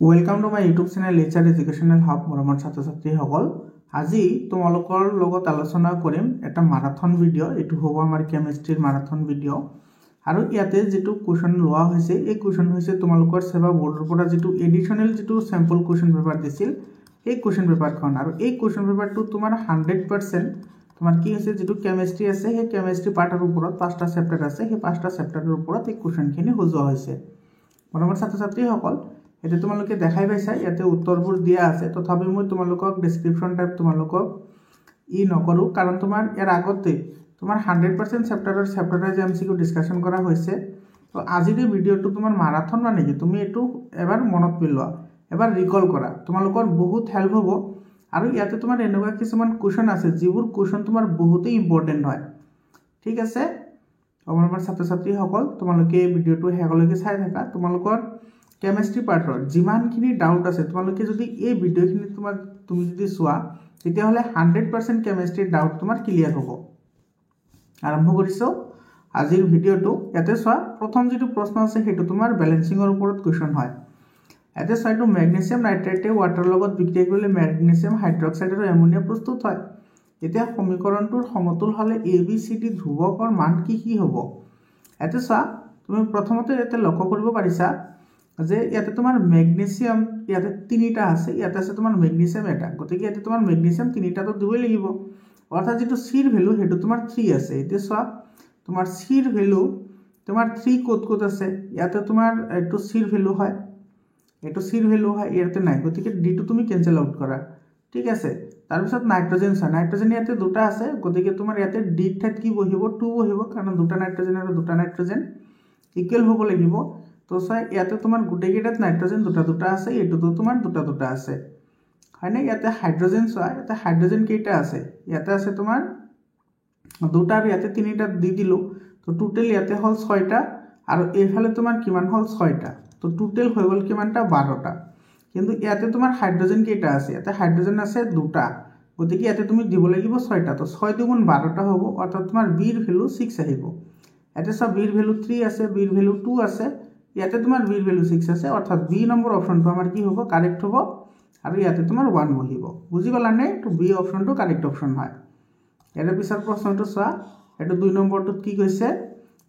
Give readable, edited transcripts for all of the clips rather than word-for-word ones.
Welcome to my YouTube channel Nature Educational Hub मरমৰ ছাত্ৰ ছাত্ৰীসকল আজি তোমালোকৰ লগত আলোচনা কৰিম এটা মাৰাথন ভিডিও এটো হ'ব আমাৰ কেমিষ্ট্ৰিৰ মাৰাথন ভিডিও আৰু ইয়াতে যেটো কোৱেশ্চন লোৱা হৈছে এই কোৱেশ্চন হৈছে তোমালোকৰ সেৱা বোৰ্ডৰ পৰা যেটো এডিশনাল যেটো স্যাম্পল কোৱেশ্চন পেপাৰ দিছিল এই কোৱেশ্চন পেপাৰখন আৰু এই কোৱেশ্চন পেপাৰটো তোমাৰ 100% তোমাৰ কি হৈছে যেটো কেমিষ্ট্ৰি আছে সেই কেমিষ্ট্ৰি পাৰ্টৰ ওপৰত পাঁচটা চেপ্টাৰ আছে সেই পাঁচটা চেপ্টাৰৰ ওপৰত এই কোৱেশ্চনখিনি হজোৱা হৈছে মৰমৰ ছাত্ৰ ছাত্ৰীসকল এটা তোমালোকে দেখাই পাইছা ইয়াতে উত্তৰবোৰ দিয়া আছে তথাপি মই তোমালোকক ডেসক্ৰিপশন টাইপ তোমালোকক ই নকৰো কাৰণ তোমাৰ এৰ আগতে তোমাৰ 100% চেপ্টাৰৰ যে এমসিকিউ ডিসকাশন কৰা হৈছে তো আজিৰ এই ভিডিওটো তোমাৰ মাৰাথন মানে কি তুমি এটো এবাৰ মনত পেলোৱা এবাৰ ৰিকল কৰা তোমালোকৰ বহুত হেল্প হ'ব আৰু ইয়াতে তোমাৰ এনেকুৱা কিছুমান কোৱেশ্চন আছে যিবোৰ কোৱেশ্চন তোমাৰ বহুতেই ইম্পৰ্টেন্ট হয় ঠিক আছে আমাৰ ছাত্ৰ ছাত্ৰীসকল তোমালোকে এই ভিডিওটো হেগলৈকে চাই থাকা তোমালোকৰ কেমিষ্ট্ৰি পাৰ্টৰ যিমানখিনি ডাউট আছে তোমালোকে যদি এই ভিডিওখিনি তুমি যদি চোৱা তেতিয়া হলে 100% কেমিষ্ট্ৰি ডাউট তোমাৰ ক্লিয়াৰ হ'ব আৰম্ভ কৰিছো আজিৰ ভিডিওটো ইয়াতে চোৱা প্ৰথম যেটো প্ৰশ্ন আছে হেতু তোমাৰ ব্যালেন্সিংৰ ওপৰত কোৱেশ্চন হয় ইয়াতে চাইটো ম্যাগনেসিয়াম নাইট্ৰেটে ওয়াটাৰ লগত বিক্ৰিয়া কৰিলে ম্যাগনেসিয়াম হাইড্ৰক্সাইড আৰু এমোনিয়া প্ৰস্তুত হয় এতিয়া সমীকৰণটোৰ সমতুল হলে ABCD ধ্ৰুৱকৰ মান কি হ'ব ইয়াতে চোৱা তুমি প্ৰথমতে ইয়াতে লক্ষ্য কৰিব পাৰিছা যে ইয়াতে তোমাৰ ম্যাগনেসিয়াম ইয়াতে তিনিটা আছে ইয়াতে আছে তোমাৰ ম্যাগনেসিয়াম এটা গতিকে ইয়াতে তোমাৰ ম্যাগনেসিয়াম তিনিটা তো দিবই লাগিব অৰ্থাৎ যেটো সিৰ ভ্যালু হেতু তোমাৰ 3 আছে এতিয়া চোৱা তোমাৰ সিৰ ভ্যালু তোমাৰ 3 কত আছে ইয়াতে তোমাৰ এটো সিৰ ভ্যালু হয় ইয়াতে নাই গতিকে ডি টো তুমি ক্যান্সেল আউট কৰা ঠিক আছে তাৰ পিছত নাইট্ৰজেন ইয়াতে দুটা আছে গতিকে তোমাৰ ইয়াতে ডি ঠাইত কি বহিব 2 বহিব কাৰণ দুটা নাইট্ৰজেন ইকুৱেল হ'ব লাগিব তো চাই ইয়াতে তোমাৰ গুটে কেইটাত নাইট্ৰজেন দুটা আছে এটোটো তোমাৰ দুটা আছে হয়নে ইয়াতে হাইড্ৰোজেন চোৱা ইয়াতে হাইড্ৰোজেন কেইটা আছে ইয়াতে আছে তোমাৰ দুটা আৰু ইয়াতে তিনিটা দি দিলো তো টোটাল ইয়াতে হল 6টা আৰু এইফালে তোমাৰ কিমান হল 6টা তো টোটাল হৈ গল কিমানটা 12টা কিন্তু ইয়াতে তোমাৰ হাইড্ৰোজেন কেইটা আছে ইয়াতে হাইড্ৰোজেন আছে দুটা গতিকে ইয়াতে তুমি দিব লাগিব 6টা তো 6 দুগুণ 12টা হ'ব অৰ্থাৎ তোমাৰ বি ৰ ভ্যালু 6 আহিব ইয়াতে সব বি ৰ ভ্যালু 3 আছে বি ৰ ভ্যালু 2 আছে ইয়াতে তোমাৰ বি ৰ ভ্যালু 6 আছে অৰ্থাৎ বি নম্বৰ অপচনটো আমাৰ কি হ'ব কাৰেক্ট হ'ব আৰু ইয়াতে তোমাৰ 1 বহিব বুজি গলানে তো বি অপচনটো কাৰেক্ট অপচন হয় ইয়াৰ পিছৰ প্ৰশ্নটো চোৱা এটো 2 নম্বৰটোত কি কৈছে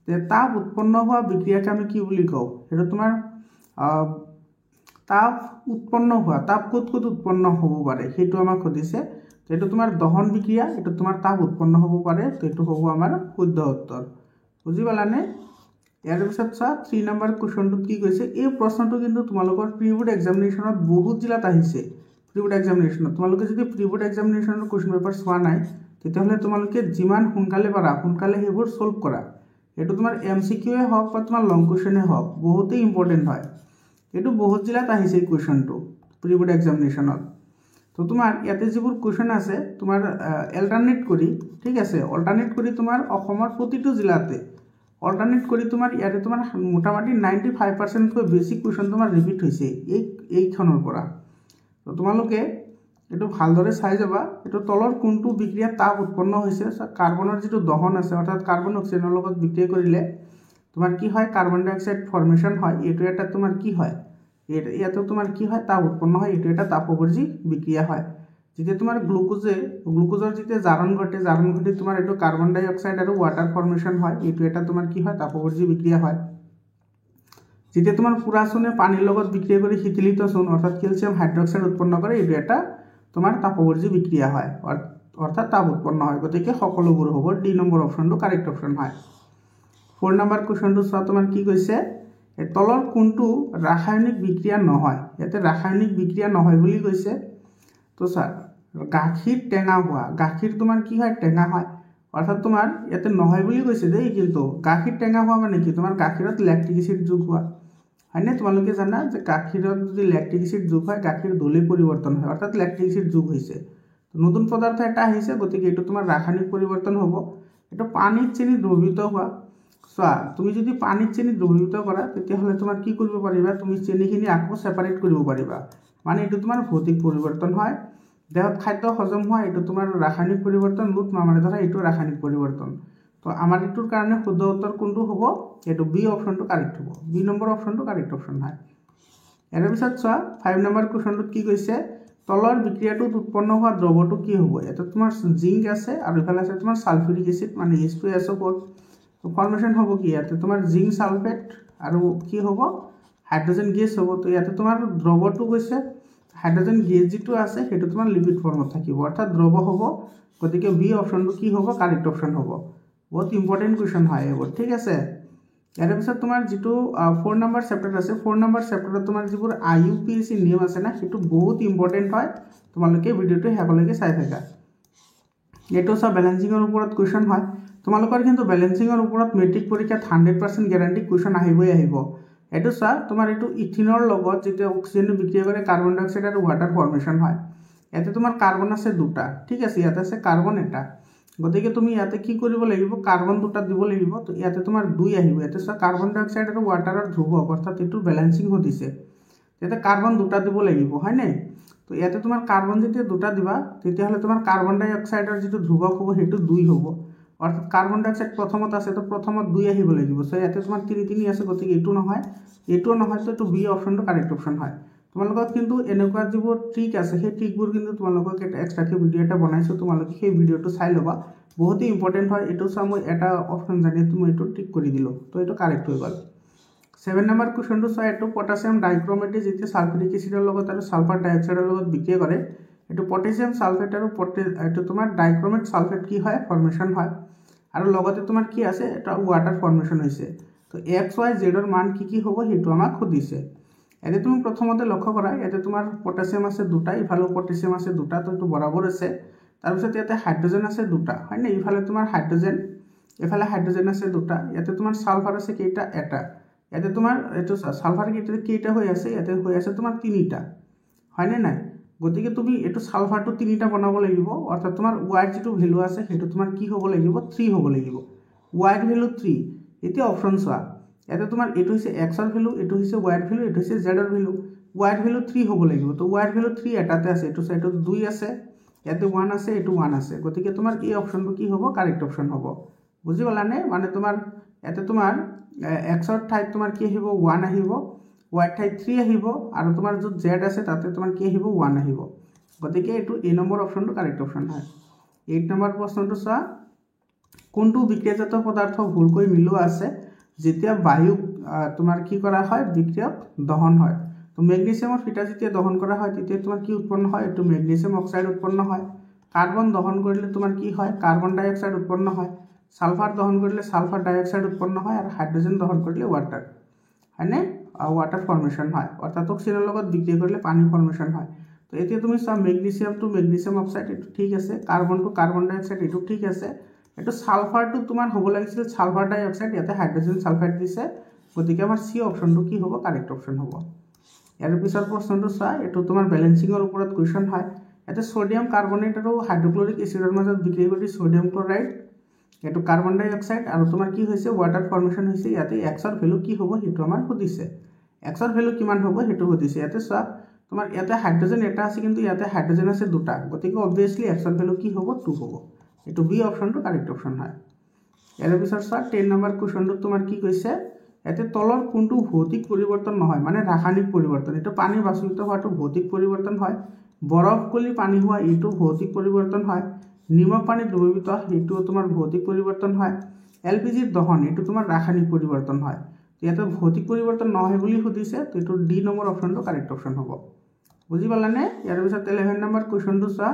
যে তাপ উৎপন্ন হোৱা বিক্ৰিয়াকে আমি কি বুলি কওঁ এটো তোমাৰ তাপ উৎপন্ন হোৱা তাপ কত উৎপন্ন হ'ব পাৰে হেতু আমাক খুদিছে এটো তোমাৰ দহন বিক্ৰিয়া এটো তোমাৰ তাপ উৎপন্ন হ'ব পাৰে তো এটো হ'ব আমাৰ শুদ্ধ উত্তৰ বুজি গলানে ইয়াৰ পিছত চা 3 নম্বৰ কোৱেশ্চনটো কি কৈছে এই প্ৰশ্নটো কিন্তু তোমালোকৰ প্ৰি-বোৰ্ড এক্সামিনেশনত বহুত জিলাত আহিছে প্ৰি-বোৰ্ড এক্সামিনেশনত তোমালোকে যদি প্ৰি-বোৰ্ড এক্সামিনেশনৰ কোৱেশ্চন পেপাৰ চোৱা নাই তেতিয়াহলে তোমালোকে যিমান সোনকালে পাৰা সোনকালে হেবোৰ সলভ কৰা এটো তোমাৰ এমসিকিউ এ হওক বা তোমাৰ লং কোৱেশ্চনে হওক বহুতেই ইম্পৰ্টেন্ট হয় এটো বহুত জিলাত আহিছে কোৱেশ্চনটো প্ৰি-বোৰ্ড এক্সামিনেশনত তো তোমাৰ ইয়াতে যিবোৰ কোৱেশ্চন আছে তোমাৰ অল্টাৰনেট কৰি ঠিক আছে অল্টাৰনেট কৰি তোমাৰ অসমৰ প্ৰতিটো জিলাতে অল্টাৰনেট কৰি তোমাৰ ইয়াতে তোমাৰ মোটামুটি 95% কৈ বেছি কোৱেশ্চন তোমাৰ ৰিপিট হৈছে এইখনৰ পৰা তো তোমালোকে এটো ভালদৰে চাই যাবা এটো তলৰ কোনটো বিক্ৰিয়া তাপ উৎপন্ন হৈছে কাৰ্বনৰ যেটো দহন আছে অৰ্থাৎ কাৰ্বন অক্সিজেনৰ লগত বিক্ৰিয়া কৰিলে তোমাৰ কি হয় কাৰ্বন ডাই অক্সাইড ফৰ্মেশন হয় এটো এটা তোমাৰ কি হয় ইয়াতে তোমাৰ কি হয় তাপ উৎপন্ন হয় এটো এটা তাপবৰ্জী বিক্ৰিয়া হয় যেতিয়া তোমাৰ গ্লুকোজৰ যেতিয়া জাৰণ ঘটে তোমাৰ এটো কাৰ্বন ডাই অক্সাইড আৰু ওয়াটাৰ ফৰ্মেশন হয় এটো এটা তোমাৰ কি হয় তাপবৰ্জী বিক্ৰিয়া হয় যেতিয়া তোমাৰ পুৰা চুনে পানীৰ লগত বিক্ৰিয়া কৰি শীতলিত চুন অৰ্থাৎ ক্যালসিয়াম হাইড্ৰক্সাইড উৎপন্ন কৰে এটো এটা তোমাৰ তাপবৰ্জী বিক্ৰিয়া হয় অৰ্থাৎ তাপ উৎপন্ন হয় গতিকে সকলোবোৰ হ'ব ডি নম্বৰ অপচনটো কাৰেক্ট অপচন হয় 4 নম্বৰ কোৱেশ্চনটো চোৱা তোমাৰ কি কৈছে এই তলৰ কোনটো ৰাসায়নিক বিক্ৰিয়া নহয় ইয়াতে ৰাসায়নিক বিক্ৰিয়া নহয় বুলি কৈছে তো স্যাৰ গাখীৰ টেঙা হোৱা গাখীৰ তোমাৰ কি হয় টেঙা হয় অৰ্থাৎ তোমাৰ ইয়াতে নহয় বুলি কৈছে দেই কিন্তু গাখীৰ টেঙা হোৱা মানে কি তোমাৰ গাখীৰত ল্যাকটিক এসিড যোগ হোৱা হয়নে তোমালোকে জানা যে গাখীৰত যদি ল্যাকটিক এসিড যোগ হয় গাখীৰ দলে পৰিৱৰ্তন হয় অৰ্থাৎ ল্যাকটিক এসিড যোগ হৈছে তো নতুন পদাৰ্থ এটা আহিছে গতিকে এটো তোমাৰ ৰাসায়নিক পৰিৱৰ্তন হ'ব এটো পানীত চেনি দ্ৰৱীভূত হোৱা চোৱা তুমি যদি পানীত চেনি দ্ৰৱীভূত কৰা তেতিয়া হলে তোমাৰ কি কৰিব পাৰিবা তুমি চেনিখিনি আকৌ সেপাৰেট কৰিব পাৰিবা মানে এটো তোমাৰ ভৌতিক পৰিৱৰ্তন হয় দেহত খাদ্য হজম হয় এটো তোমাৰ ৰাসায়নিক পৰিৱৰ্তন লুট মানে ধৰা এটো ৰাসায়নিক পৰিৱৰ্তন তো আমাৰ এটোৰ কাৰণে শুদ্ধ উত্তৰ কোনটো হ'ব এটো বি অপচনটো কাৰেক্ট হ'ব বি নম্বৰ অপচনটো কাৰেক্ট অপচন হয় ইয়াৰ পিছত চোৱা 5 নম্বৰ কুৱেশ্যনটোত কি কৈছে তলৰ বিক্ৰিয়াটোত উৎপন্ন হোৱা দ্ৰৱটো কি হ'ব এটা তোমাৰ জিংক আছে আৰু ইফালে আছে তোমাৰ সালফিউৰিক এসিড মানে H2SO4 তো ফৰ্মেশন হ'ব কি ইয়াতে তোমাৰ জিংক সালফেট আৰু কি হ'ব হাইড্ৰোজেন গেছ হ'ব তো ইয়াতে তোমাৰ দ্ৰৱটো কৈছে হাইড্ৰোজেন গেছ যেটো আছে হেতু তোমাৰ লিপিড ফৰ্মত থাকিব অৰ্থাৎ দ্ৰৱ হ'ব গতিকে বি অপশনটো কি হ'ব কাৰেক্ট অপশন হ'ব বহুত ইম্পৰ্টেন্ট কোৱেশ্চন হয় এইবোৰ ঠিক আছে ইয়াৰ পিছত তোমাৰ যেটো 4 নম্বৰ চেপ্টাৰ আছে 4 নম্বৰ চেপ্টাৰত তোমাৰ যিবোৰ IUPAC নিয়ম আছে না হেতু বহুত ইম্পৰ্টেন্ট হয় তোমালোকে ভিডিওটো হেকলৈকে চাই থাকা এটো সব ব্যালেন্সিংৰ ওপৰত কোৱেশ্চন হয় তোমালোকৰ কিন্তু ব্যালেন্সিংৰ ওপৰত মেট্ৰিক পৰীক্ষাত 100% গ্যাৰান্টি কোৱেশ্চন আহিবই আহিব এটো চা তোমাৰ এটো ইথিনৰ লগত যেতে অক্সিজেন বিক্ৰিয়া কৰে কাৰ্বন ডাই অক্সাইড আৰু ওয়াটাৰ ফৰ্মেশন হয় ইয়াতে তোমাৰ কাৰ্বন আছে দুটা ঠিক আছে ইয়াতে আছে কাৰ্বন এটা গতিকে তুমি ইয়াতে কি কৰিব লাগিব কাৰ্বন দুটা দিব লাগিব তো ইয়াতে তোমাৰ 2 আহিব ইয়াতে চা কাৰ্বন ডাই অক্সাইড আৰু ওয়াটাৰৰ ধ্ৰুব অৰ্থাৎ এটো ব্যালেন্সিং হতিছে ইয়াতে কাৰ্বন দুটা দিব লাগিব হয় নাই তো ইয়াতে তোমাৰ কাৰ্বন যেতিয়া দুটা দিবা তেতিয়া হলে তোমাৰ কাৰ্বন ডাই অক্সাইডৰ যেটো ধ্ৰুবক হ'ব হেতু 2 হ'ব অর্থাৎ কার্বন ডাই অক্সাইড প্রথমত আছে তো প্রথমত 2 আহিব লাগিব সো ইয়াতে তোমাৰ 3 আছে গতিকে এটো নহয় তো এটো বি অপশনটো কাৰেক্ট অপশন হয় তোমালোকক কিন্তু এনেকুৱা যিবোৰ ট্ৰিক আছে সেই ট্ৰিকবোৰ কিন্তু তোমালোকক এটা এক্সট্ৰাকে ভিডিও এটা বনাইছো তোমালোকে সেই ভিডিওটো চাই লবা বহুত ইম্পৰ্টেন্ট হয় এটো চা মই এটা অপশন জানি তুমি এটো টিক কৰি দিলো তো এটো কাৰেক্ট হৈ গল 7 নম্বৰ কোৱেশ্চনটো চা এটো পটাছিয়াম ডাইক্ৰোমেটে যেতিয়া সালফিউৰিক এসিডৰ লগত আৰু সালফাৰ ডাই অক্সাইডৰ লগত বিক্ৰিয়া কৰে এটো পটাছিয়াম সালফেট আৰু এটো তোমাৰ ডাইক্ৰোমেট সালফেট কি হয় ফৰ্মেশন হয় আৰু লগতে তোমাৰ কি আছে এটা ওয়াটাৰ ফৰ্মেশন হৈছে তো x y z ৰ মান কি হ'ব হেতু আমাক খুদিছে এতে তুমি প্ৰথমতে লক্ষ্য কৰা এতে তোমাৰ পটাছিয়াম আছে দুটা ইফালে পটাছিয়াম আছে দুটা তো এটো বৰাবৰ আছে তাৰ পিছত ইয়াতে হাইড্ৰোজেন আছে দুটা হয় না ইফালে তোমাৰ হাইড্ৰোজেন ইফালে হাইড্ৰোজেন আছে দুটা ইয়াতে তোমাৰ সালফাৰ আছে কেইটা এটা ইয়াতে তোমাৰ এটো সালফাৰ কেইটা হৈ আছে ইয়াতে হৈ আছে তোমাৰ তিনিটা হয় না নাই গতিকে তুমি এটো সালফাৰটো তিনিটা বনাব লাগিব অৰ্থাৎ তোমাৰ y যেটো ভ্যালু আছে হেতু তোমাৰ কি হ'ব লাগিব 3 হ'ব লাগিব y ৰ ভ্যালু 3 এতিয়া অপশন চোৱা এটা তোমাৰ এটো হৈছে x ৰ ভ্যালু এটো হৈছে y ৰ ভ্যালু এটো হৈছে z ৰ ভ্যালু y ৰ ভ্যালু 3 হ'ব লাগিব তো y ৰ ভ্যালু 3 এটাতে আছে এটো সাইডত 2 আছে ইয়াতে 1 আছে এটো 1 আছে গতিকে তোমাৰ এই অপশনটো কি হ'ব কাৰেক্ট অপশন হ'ব বুজি গলানে মানে তোমাৰ এতে তোমাৰ x ৰ ঠাইত তোমাৰ কি আহিব 1 আহিব y ঠাইত 3 আহিব আৰু তোমাৰ যত z আছে তাতে তোমাৰ কি আহিব 1 আহিব গতিকে এটো এ নম্বৰ অপশনটো কাৰেক্ট অপশন হয় 8 নম্বৰ প্ৰশ্নটো চোৱা কোনটো বিক্ৰিয়াজাত পদাৰ্থ ভুলকৈ মিলোৱা আছে যেতিয়া বায়ু তোমাৰ কি কৰা হয় বিক্ৰিয়ক দহন হয় তো ম্যাগনেসিয়ামৰ ফিটা যেতিয়া দহন কৰা হয় তেতিয়া তোমাৰ কি উৎপন্ন হয় এটো ম্যাগনেসিয়াম অক্সাইড উৎপন্ন হয় কাৰ্বন দহন কৰিলে তোমাৰ কি হয় কাৰ্বন ডাই অক্সাইড উৎপন্ন হয় সালফাৰ দহন কৰিলে সালফাৰ ডাই অক্সাইড উৎপন্ন হয় আৰু হাইড্ৰোজেন দহন কৰিলে ওয়াটাৰ হয়নে ওয়াটাৰ ফৰ্মেশন হয় অৰ্থাৎ অক্সিজেনৰ লগত বিক্ৰিয়া কৰিলে পানী ফর্মেশন হয় তো এতিয়া তুমি সব ম্যাগনেসিয়াম টু ম্যাগনেসিয়াম অক্সাইড এটো ঠিক আছে কার্বন টু কার্বন ডাই অক্সাইড এটো ঠিক আছে এটো সালফার টু তোমাৰ হ'ব লাগিছিল সালফাৰ ডাই অক্সাইড ইয়াতে হাইড্ৰোজেন সালফাইড দিছে গতিকে আমাৰ সি অপশনটো কি হ'ব কাৰেক্ট অপশন হ'ব ইয়াৰ পিছৰ প্ৰশ্নটো চোৱা এটো তোমাৰ ব্যালেন্সিংৰ ওপৰত কোৱেশ্চন হয় ইয়াতে সোডিয়াম কাৰ্বনেট আৰু হাইড্ৰোক্লোৰিক এসিডৰ মাজত বিক্ৰিয়া কৰি সোডিয়াম ক্লোৰাইড এটো কাৰ্বন ডাই অক্সাইড আৰু তোমাৰ কি হৈছে ওয়াটাৰ ফৰ্মেশন হৈছে ইয়াতে x ৰ ভ্যালু কি হ'ব হেতু আমাৰ খুদিছে x ৰ ভ্যালু কিমান হ'ব হেতু খুদিছে ইয়াতে চোৱা তোমাৰ ইয়াতে হাইড্ৰোজেন এটা আছে কিন্তু ইয়াতে হাইড্ৰোজেন আছে দুটা গতিকে অবভিয়াসলি x ৰ ভ্যালু কি হ'ব 2 হ'ব এটো বি অপশনটো কারেক্ট অপশন হয় ইয়াৰ পিছত চোৱা 10 নম্বৰ কোৱেশ্চনটো তোমাৰ কি কৈছে ইয়াতে তলৰ কোনটো ভৌতিক পৰিৱৰ্তন নহয় মানে ৰাসায়নিক পৰিৱৰ্তন এটো পানী বাষ্পীভূত হোৱাটো ভৌতিক পৰিৱৰ্তন হয় বৰফ গলি পানী হোৱা এটো ভৌতিক পৰিৱৰ্তন হয় নিমখ পানী দ্ৰৱীভূত হেতু তোমাৰ ভৌতিক পৰিৱৰ্তন হয় এলপিজি দহন এটো তোমাৰ ৰাসায়নিক পৰিৱৰ্তন হয় ইয়াতে ভৌতিক পৰিৱৰ্তন নহয় বুলি খুদিছে তো এটো ডি নম্বৰ অপশনটো কাৰেক্ট অপশন হ'ব বুজি পালানে ইয়াৰ পিছত 11 নম্বৰ কোৱেশ্চনটো চোৱা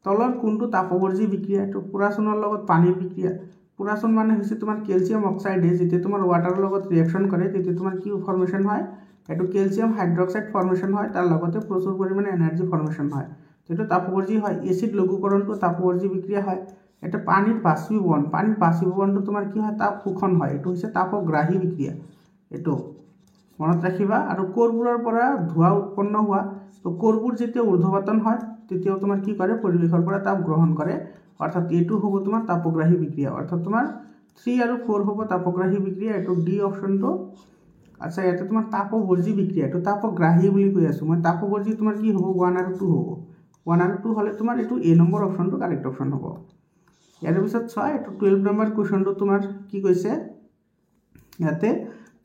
তলৰ কোনটো তাপবৰ্জি বিক্ৰিয়া এটো পুৰাচনৰ লগত পানীৰ বিক্ৰিয়া পুৰাচন মানে হৈছে তোমাৰ ক্যালসিয়াম অক্সাইডে যেতিয়া তোমাৰ ওয়াটাৰৰ লগত ৰিঅ্যাকশন কৰে তেতিয়া তোমাৰ কি ফৰ্মেশন হয় এটো ক্যালসিয়াম হাইড্ৰক্সাইড ফৰ্মেশন হয় তাৰ লগতে প্ৰচুৰ পৰিমাণে এনাৰ্জি ফৰ্মেশন হয় যেটো তাপবৰ্জি হয় এসিড লঘুকৰণটো তাপবৰ্জি বিক্ৰিয়া হয় এটা পানীৰ বাষ্পীভৱনটো তোমাৰ কি হয় তাপ শোষণ হয় এটো হৈছে তাপগ্ৰাহী বিক্ৰিয়া এটো মনত ৰাখিবা আৰু কোৰবোৰৰ পৰা ধোঁৱা উৎপন্ন হোৱা তো কোৰবোৰ যেতিয়া ঊৰ্ধ্বপতন হয় তেতিয়া তোমাৰ কি কৰে পৰিৱেশৰ পৰা তাপ গ্ৰহণ কৰে অৰ্থাৎ এটো হ'ব তোমাৰ তাপগ্ৰাহী বিক্ৰিয়া অৰ্থাৎ তোমাৰ 3 আৰু 4 হ'ব তাপগ্ৰাহী বিক্ৰিয়া এটো ডি অপশনটো আচ্ছা ইয়াতে তোমাৰ তাপবৰ্জি বিক্ৰিয়া এটো তাপগ্ৰাহী বুলি কৈ আছো মই তাপবৰ্জি তোমাৰ কি হ'ব 1 আৰু 2 হ'ব 1 আৰু 2 হলে তোমাৰ এটো এ নম্বৰ অপশনটো কাৰেক্ট অপশন হ'ব ইয়াৰ পিছত চোৱা এটো 12 নম্বৰ কোৱেশ্চনটো তোমাৰ কি কৈছে ইয়াতে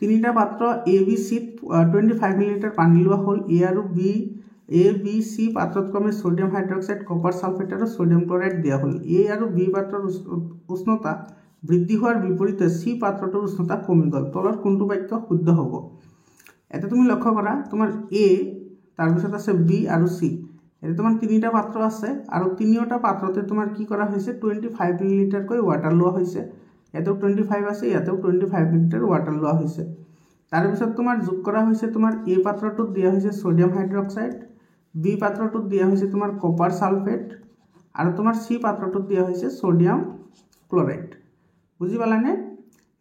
তিনিটা পাত্ৰ এ বি চিত 25 মিলিলিটাৰ পানী লোৱা হ'ল। এ বি চি পাত্ৰত ক্ৰমে সোডিয়াম হাইড্ৰক্সাইড, কপাৰ সালফেট আৰু সোডিয়াম ক্লৰাইড দিয়া হ'ল। এ আৰু বি পাত্ৰৰ উষ্ণতা বৃদ্ধি হোৱাৰ বিপৰীতে চি পাত্ৰটোৰ উষ্ণতা কমি গ'ল। তলৰ কোনটো বাক্য শুদ্ধ হ'ব? এটা তুমি লক্ষ্য কৰা, তোমাৰ এ, তাৰপিছত আছে বি আৰু চি। এটা তোমাৰ তিনিটা পাত্ৰ আছে আৰু তিনিওটা পাত্ৰতে তোমাৰ কি কৰা হৈছে 25 মিলিলিটাৰকৈ ৱাটাৰ লোৱা হৈছে। ইয়াতেও 25 আছে, ইয়াতেও 25 মিলিলিটাৰ ৱাটাৰ লোৱা হৈছে। তাৰপিছত তোমাৰ যোগ কৰা হৈছে, তোমাৰ এ পাত্ৰটোত দিয়া হৈছে সোডিয়াম হাইড্ৰক্সাইড, বি পাত্ৰটোত দিয়া হৈছে তোমাৰ কপাৰ সালফেট আৰু তোমাৰ চি পাত্ৰটোত দিয়া হৈছে সোডিয়াম ক্লৰাইড। বুজি পালানে?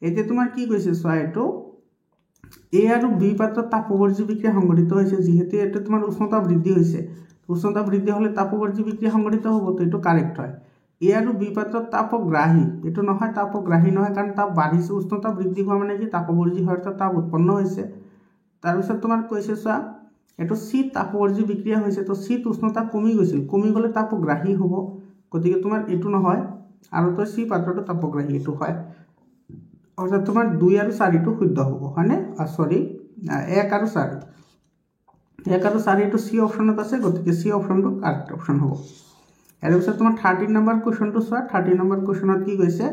এতিয়া তোমাৰ কি কৈছে চোৱা, এইটো এ আৰু বি পাত্ৰত তাপবৰ্জী বিক্ৰিয়া সংঘটিত হৈছে। যিহেতু এইটো তোমাৰ উষ্ণতা বৃদ্ধি হৈছে, উষ্ণতা বৃদ্ধি হ'লে তাপবৰ্জী বিক্ৰিয়া সংঘটিত হ'ব, তো এইটো কাৰেক্ট হয়। এ আৰু বি পাত্ৰত তাপগ্ৰাহী, এইটো নহয়, তাপগ্ৰাহী নহয়, কাৰণ তাপ বাঢ়িছে, উষ্ণতা বৃদ্ধি হোৱা মানে কি তাপবৰ্জী হয়, অৰ্থাৎ তাপ উৎপন্ন হৈছে। তাৰপিছত তোমাৰ কৈছে চোৱা, এইটো চিত তাপবৰ্জী বিক্ৰিয়া হৈছে, তো চিত উষ্ণতা কমি গৈছিল, কমি গ'লে তাপগ্ৰাহী হ'ব, গতিকে তোমাৰ এইটো নহয়। আৰু তো চি পাত্ৰটো তাপগ্ৰাহী, এইটো হয়, অৰ্থাৎ তোমাৰ 2 আৰু 4টো শুদ্ধ হ'ব, হয়নে? সৰি 1 আৰু 4, 1 আৰু 4 এইটো চি অপশ্যনত আছে, গতিকে চি অপশ্যনটো কাৰেক্ট অপশ্যন হ'ব। ইয়াৰ পিছত তোমাৰ 13 নম্বৰ কুৱেশ্যনটো চোৱা। 13 নম্বৰ কুৱেশ্যনত কি কৈছে,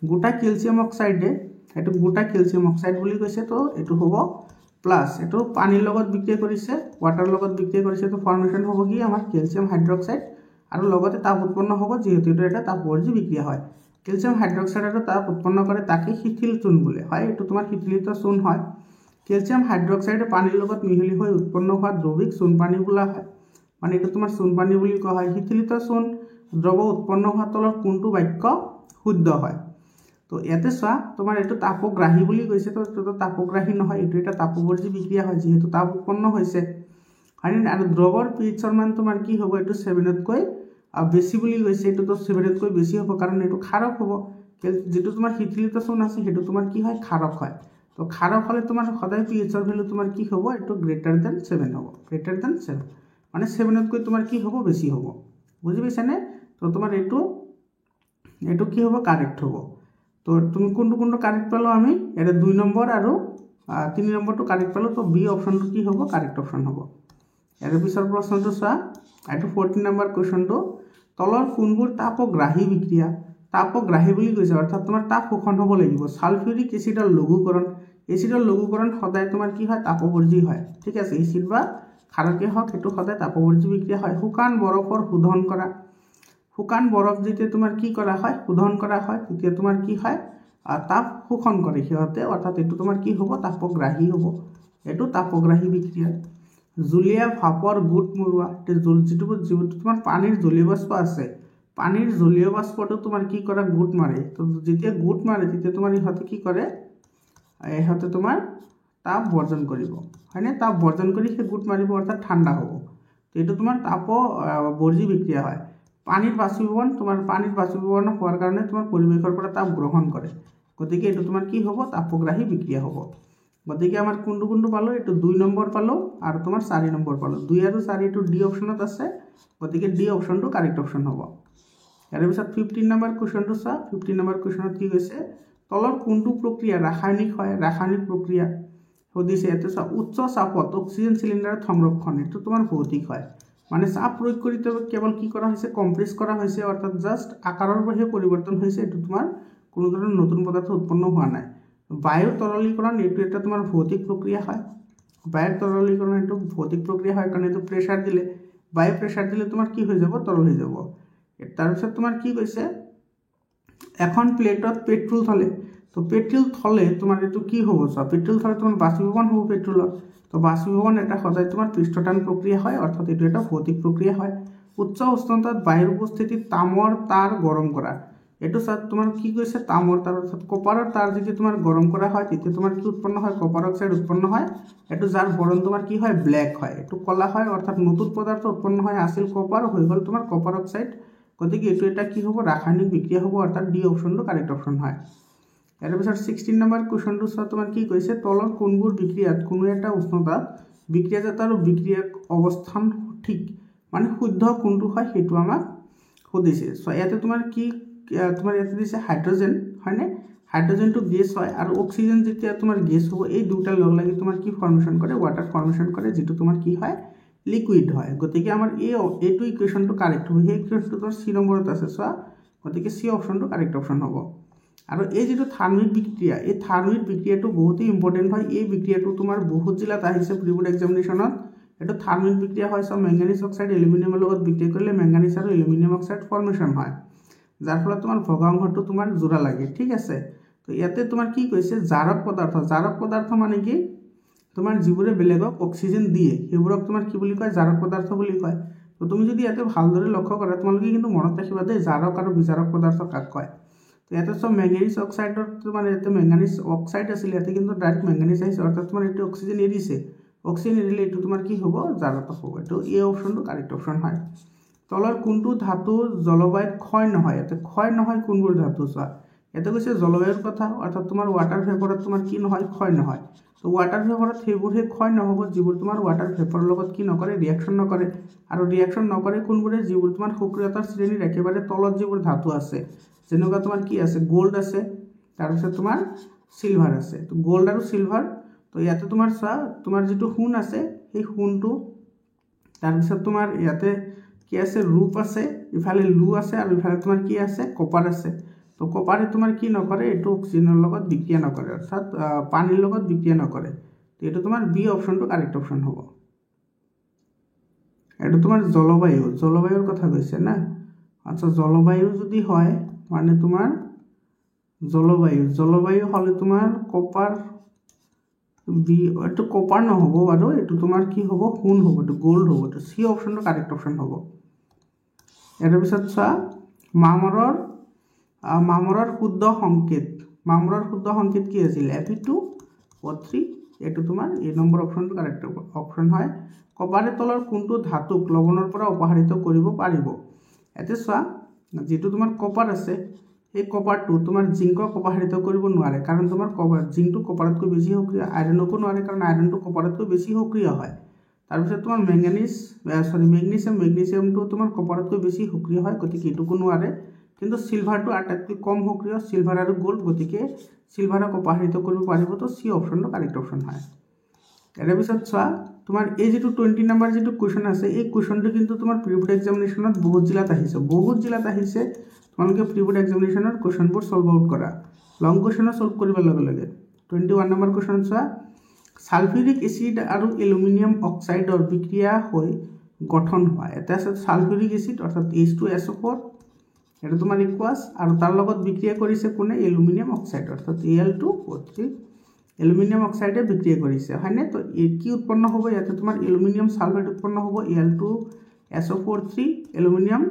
গোটা কেলছিয়াম অক্সাইডে, এইটো গোটা কেলছিয়াম অক্সাইড বুলি কৈছে, তো এইটো হ'ব প্লাছ, এইটো পানীৰ লগত বিক্ৰিয়া কৰিছে, ৱাটাৰৰ লগত বিক্ৰিয়া কৰিছে, তো ফৰ্মেশ্যন হ'ব কি আমাৰ কেলছিয়াম হাইড্ৰক্সাইড আৰু লগতে তাপ উৎপন্ন হ'ব, যিহেতু এইটো এটা তাপবৰ্জী বিক্ৰিয়া হয়। কেলছিয়াম হাইড্ৰক্সাইড আৰু তাপ উৎপন্ন কৰে, তাকে শিথিল চূণ বোলে, হয়, এইটো তোমাৰ শিথিলিত চূণ হয়। কেলছিয়াম হাইড্ৰক্সাইডে পানীৰ লগত মিহলি হৈ উৎপন্ন হোৱা দ্ৰৱিক চূণ পানী বোলা হয়, মানে এইটো তোমাৰ চূণ পানী বুলি কোৱা হয়। শিথিলিত চূণ দ্ৰৱ উৎপন্ন হোৱা তলৰ কোনটো বাক্য শুদ্ধ হয়? তো ইয়াতে চোৱা, তোমাৰ এইটো তাপগ্ৰাহী বুলি কৈছে, তো এইটো তাপগ্ৰাহী নহয়, এইটো এটা তাপবৰ্জী বিক্ৰিয়া হয়, যিহেতু তাপ উৎপন্ন হৈছে, হয়নে? আৰু দ্ৰৱৰ পিএইচৰ মান তোমাৰ কি হ'ব, এইটো 7তকৈ বেছি বুলি কৈছে, এইটোতো 7তকৈ বেছি হ'ব, কাৰণ এইটো ক্ষাৰক হ'ব। যিটো তোমাৰ শিথিলিত চূণ আছে, সেইটো তোমাৰ কি হয়, ক্ষাৰক হয়। তো ক্ষাৰক হ'লে তোমাৰ সদায় পিএইচৰ ভেলু তোমাৰ কি হ'ব, এইটো গ্ৰেটাৰ দেন 7 হ'ব, গ্ৰেটাৰ দেন 7, মানে 7তকৈ তোমাৰ কি হ'ব, বেছি হ'ব। বুজি পাইছানে? তো তোমাৰ এইটো কি হ'ব, কাৰেক্ট হ'ব। তো তুমি কোনটো কাৰেক্ট পালো, আমি এটা 2 নম্বৰ আৰু 3 নম্বৰটো কাৰেক্ট পালো, তো বি অপশ্যনটো কি হ'ব, কাৰেক্ট অপশ্যন হ'ব। ইয়াৰ পিছৰ প্ৰশ্নটো চোৱা, এইটো 14 নম্বৰ কুৱেশ্যনটো, তলৰ কোনবোৰ তাপগ্ৰাহী বিক্ৰিয়া, তাপগ্ৰাহী বুলি কৈছে, অৰ্থাৎ তোমাৰ তাপ শোষণ হ'ব লাগিব। সালফিউৰিক এচিডৰ লঘুকৰণ, এচিডৰ লঘুকৰণ সদায় তোমাৰ কি হয়, তাপবৰ্জী হয়, ঠিক আছে, এচিড বা ক্ষাৰকে হওক, সেইটো সদায় তাপবৰ্জী বিক্ৰিয়া হয়। শুকান বৰফৰ শোধন কৰা, শুকান বৰফ যেতিয়া তোমাৰ কি কৰা হয়, শোধন কৰা হয়, তেতিয়া তোমাৰ কি হয়, তাপ শোষণ কৰে সিহঁতে, অৰ্থাৎ এইটো তোমাৰ কি হ'ব, তাপগ্ৰাহী হ'ব, এইটো তাপগ্ৰাহী বিক্ৰিয়া। জুলীয়া ভাপৰ গোট মৰোৱা, যিটো তোমাৰ পানীৰ জলীয় বাষ্প আছে, পানীৰ জলীয় বাষ্পটো তোমাৰ কি কৰে, গোট মাৰে, তো যেতিয়া গোট মাৰে তেতিয়া তোমাৰ ইহঁতে কি কৰে, ইহঁতে তোমাৰ তাপ বৰ্জন কৰিব, হয়নে? তাপ বৰ্জন কৰি সেই গোট মাৰিব, অৰ্থাৎ ঠাণ্ডা হ'ব, তো এইটো তোমাৰ তাপবৰ্জী বিক্ৰিয়া হয়। পানীৰ বাষ্পীভৱন, তোমাৰ পানীৰ বাষ্পীভৱন হোৱাৰ কাৰণে তোমাৰ পৰিৱেশৰ পৰা তাপ গ্ৰহণ কৰে, গতিকে এইটো তোমাৰ কি হ'ব, তাপগ্ৰাহী বিক্ৰিয়া হ'ব। গতিকে আমাৰ কোনটো পালো, এইটো 2 নম্বৰ পালো আৰু তোমাৰ 4 নম্বৰ পালো। 2 আৰু 4 এইটো ডি অপশ্যনত আছে, গতিকে ডি অপশ্যনটো কাৰেক্ট অপশ্যন হ'ব। ইয়াৰ পিছত 15 নম্বৰ কুৱেশ্যনটো চোৱা। 15 নম্বৰ কুৱেশ্যনত কি কৈছে, তলৰ কোনটো প্ৰক্ৰিয়া ৰাসায়নিক হয়, ৰাসায়নিক প্ৰক্ৰিয়া সুধিছে। ইয়াতে চোৱা, উচ্চ চাপত অক্সিজেন চিলিণ্ডাৰত সংৰক্ষণ, এইটো তোমাৰ ভৌতিক হয়, মানে চাপ প্ৰয়োগ কৰি কেৱল কি কৰা হৈছে, কম্প্ৰেছ কৰা হৈছে, অৰ্থাৎ জাষ্ট আকাৰৰ বাহিৰে পৰিৱৰ্তন হৈছে, এইটো তোমাৰ কোনো ধৰণৰ নতুন পদাৰ্থ উৎপন্ন হোৱা নাই। বায়ুৰ তৰলীকৰণ, এইটো এটা তোমাৰ ভৌতিক প্ৰক্ৰিয়া হয়, বায়ুৰ তৰলীকৰণ এইটো ভৌতিক প্ৰক্ৰিয়া হয়, কাৰণ এইটো প্ৰেছাৰ দিলে, বায়ু প্ৰেছাৰ দিলে তোমাৰ কি হৈ যাব, তৰল হৈ যাব। তাৰপিছত তোমাৰ কি কৈছে, এখন প্লেটত পেট্ৰল থলে, তো পেট্ৰল থলে তোমাৰ এইটো কি হ'ব, চোৱা, পেট্ৰল থলে তোমাৰ বাষ্পীভৱন হ'ব পেট্ৰলৰ, তো বাষ্পীভৱন এটা সদায় তোমাৰ পৃষ্ঠটান প্ৰক্ৰিয়া হয়, অৰ্থাৎ এইটো এটা ভৌতিক প্ৰক্ৰিয়া হয়। উচ্চ উষ্ণতাত বায়ুৰ উপস্থিতিত তামৰ তাৰ গৰম কৰা, এইটো চোৱা, তোমাৰ কি কৈছে, তামৰ তাৰ, অৰ্থাৎ কপাৰৰ তাৰ যেতিয়া তোমাৰ গৰম কৰা হয়, তেতিয়া তোমাৰ কি উৎপন্ন হয়, কপাৰ অক্সাইড উৎপন্ন হয়, এইটো যাৰ বৰণ তোমাৰ কি হয়, ব্লেক হয়, এইটো কলা হয়, অৰ্থাৎ নতুন পদাৰ্থ উৎপন্ন হয়, আছিল কপাৰ, হৈ গ'ল তোমাৰ কপাৰ অক্সাইড, গতিকে এইটো এটা কি হ'ব, ৰাসায়নিক বিক্ৰিয়া হ'ব, অৰ্থাৎ ডি অপশ্যনটো কাৰেক্ট অপশ্যন হয়। ইয়াৰ পিছত 16 নম্বৰ কুৱেশ্যনটো চোৱা, তোমাৰ কি কৈছে, তলৰ কোনবোৰ বিক্ৰিয়াত কোনো এটা উষ্ণতাত বিক্ৰিয়াজাত আৰু বিক্ৰিয়া অৱস্থান ঠিক, মানে শুদ্ধ কোনটো হয়, সেইটো আমাক সুধিছে। চ' ইয়াতে তোমাৰ কি, তোমাৰ ইয়াতে দিছে হাইড্ৰজেন, হয়নে? হাইড্ৰোজেনটো গেছ হয় আৰু অক্সিজেন যেতিয়া তোমাৰ গেছ হ'ব এই দুটা লগ লাগি তোমাৰ কি ফৰ্মেশ্যন কৰে ওয়াটাৰ ফৰ্মেশ্যন কৰে যেটো তোমাৰ কি হয় লিকুইড হয় গতিকে আমাৰ এইটো ইকুৱেশ্যনটো কাৰেক্ট হ'ব এই ইকুৱেশ্যনটো তোমাৰ সি নম্বৰত আছে চোৱা গতিকে সি অপশ্যনটো কাৰেক্ট অপশ্যন হ'ব আৰু এই যেটো থাৰ্মিক বিক্ৰিয়া এই থাৰ্মিক বিক্ৰিয়াটো বহুত ইম্পৰ্টেন্ট হয় এই বিক্ৰিয়াটো তোমাৰ বহুত জিলাত আহিছে প্ৰি বোৰ্ড এক্সামিনেশ্যনত এটো থাৰ্মিক বিক্ৰিয়া হয় সব ম্যাঙ্গানিজ অক্সাইড এলুমিনিয়ামৰ লগত বিক্ৰিয়া কৰিলে ম্যাঙ্গানিজ আৰু এলুমিনিয়াম অক্সাইড ফৰ্মেশ্যন হয় যাৰ ফলত তোমাৰ ভগাংশটো তোমাৰ জোৰা লাগে ঠিক আছে তো ইয়াতে তোমাৰ কি কৈছে জাৰক পদাৰ্থ মানে কি তোমাৰ যিবোৰে বেলেগক অক্সিজেন দিয়ে সেইবোৰক তোমাৰ কি বুলি কয় জাৰক পদাৰ্থ বুলি কয় তো তুমি যদি ইয়াতে ভালদৰে লক্ষ্য কৰা তোমালোকে কিন্তু মনত ৰাখিবা যে জাৰক আৰু বিজাৰক পদাৰ্থ কাক কয় তো ইয়াতে সব ম্যাঙ্গানিজ অক্সাইডৰ তোমাৰ ইয়াতে ম্যাঙ্গানিজ অক্সাইড আছিল ইয়াতে কিন্তু ডাইৰেক্ট ম্যাঙ্গানিজ আহিছে অৰ্থাৎ তোমাৰ এটো অক্সিজেন এৰিছে অক্সিজেন এৰিলে এটো তোমাৰ কি হ'ব জাৰক হ'ব এটো এই অপশ্যনটো কাৰেক্ট অপশ্যন হয় তলৰ কোনটো ধাতু জলবায়ুত ক্ষয় নহয় এতে ক্ষয় নহয় কোনবোৰ ধাতু চোৱা এতে কৈছে জলবায়ুৰ কথা অৰ্থাৎ তোমাৰ ওয়াটাৰ ভেপৰত তোমাৰ কি নহয় ক্ষয় নহয় তো ওয়াটাৰ ভেপৰত হেবুৰহে ক্ষয় নহব যিবোৰ তোমাৰ ওয়াটাৰ ভেপৰৰ লগত কি নকৰে ৰিঅ্যাকশন নকৰে আৰু ৰিঅ্যাকশন নকৰে কোনবোৰে যিবোৰ তোমাৰ সক্ৰিয়তাৰ শ্ৰেণীৰ একেবাৰে তলত যিবোৰ ধাতু আছে যেনেকুৱা তোমাৰ কি আছে গোল্ড আছে তাৰ পিছত তোমাৰ সিলভাৰ আছে তো গোল্ড আৰু সিলভাৰ তো ইয়াতে তোমাৰ চোৱা তোমাৰ যেটো সোণ আছে এই সোণটো তাৰ পিছত তোমাৰ ইয়াতে কি আছে ৰূপ আছে ইফালে লু আছে আৰু ইফালে তোমাৰ কি আছে কপাৰ আছে তো কপাৰে তোমাৰ কি নকৰে এটো অক্সিজেনৰ লগত বিক্ৰিয়া নকৰে অৰ্থাৎ পানীৰ লগত বিক্ৰিয়া নকৰে তো এটো তোমাৰ বি অপশ্যনটো কাৰেক্ট অপশ্যন হ'ব এটো তোমাৰ জলবায়ুৰ কথা কৈছে না আচ্ছা জলবায়ু যদি হয় মানে তোমাৰ জলবায়ু হলে তোমাৰ কপাৰ বি এটো কপাৰ নহব আৰু এটো তোমাৰ কি হ'ব সোণ হ'ব এটো গোল্ড হ'ব তো সি অপশ্যনটো কাৰেক্ট অপশ্যন হ'ব এৰ পিছত চোৱা মামৰৰ শুদ্ধ সংকেত কি আছিল Fe2O3 এটো তোমাৰ এই নম্বৰ অপশ্যনটো কাৰেক্ট অপশ্যন হয় কপাৰে তলৰ কোনটো ধাতুক লৱণৰ পৰা অপসাৰিত কৰিব পাৰিব এতে চোৱা যেটো তোমাৰ কপাৰ আছে এই কপাৰটো তোমাৰ জিংকক অপসাৰিত কৰিব নোৱাৰে কাৰণ তোমাৰ কপাৰ জিংকটো কপাৰতকৈ বেছি সক্ৰিয় আইৰণকো নোৱাৰে কাৰণ আইৰণটো কপাৰতকৈ বেছি সক্ৰিয় হয় তাৰ পিছত তোমাৰ মেগনেছিয়ামটো তোমাৰ কপাৰতকৈ বেছি সক্ৰিয় হয় গতিকে এটুকো নোৱাৰে কিন্তু সিলভাৰটো আটাইতকৈ কম সক্ৰিয় সিলভাৰ আৰু গোল্ড গতিকে সিলভাৰক অপসাৰিত কৰিব পাৰিব তো সি অপশ্যনটো কাৰেক্ট অপশ্যন হয় এৰ পিছত চোৱা তোমাৰ এই যেটো 20 নম্বৰ যেটো কোৱেশ্চন আছে এই কোৱেশ্চনটো কিন্তু তোমাৰ প্ৰি বোৰ্ড এক্সামিনেশ্যনত বহুত জিলাত আহিছে তোমালোকে প্ৰি বোৰ্ড এক্সামিনেশ্যনৰ কোৱেশ্চনবোৰ সলভ আউট কৰা লং কোৱেশ্চন সলভ কৰিব লাগে 21 নম্বৰ কোৱেশ্চন চোৱা সালফিউৰিক এসিড আৰু এলুমিনিয়াম অক্সাইডৰ বিক্ৰিয়া হৈ গঠন হয় এটা আছে সালফিউরিক এসিড অর্থাৎ H2SO4 এটা তোমার ইকুয়াস আর তার লগত বিক্রিয়া করিছে কোনে অ্যালুমিনিয়াম অক্সাইড অর্থাৎ Al2O3 অ্যালুমিনিয়াম অক্সাইডে বিক্রিয়া করিছে হয়নে তো কি উৎপন্ন হবে ইয়াতে তোমার অ্যালুমিনিয়াম সালফেট উৎপন্ন হবে Al2SO4 অ্যালুমিনিয়াম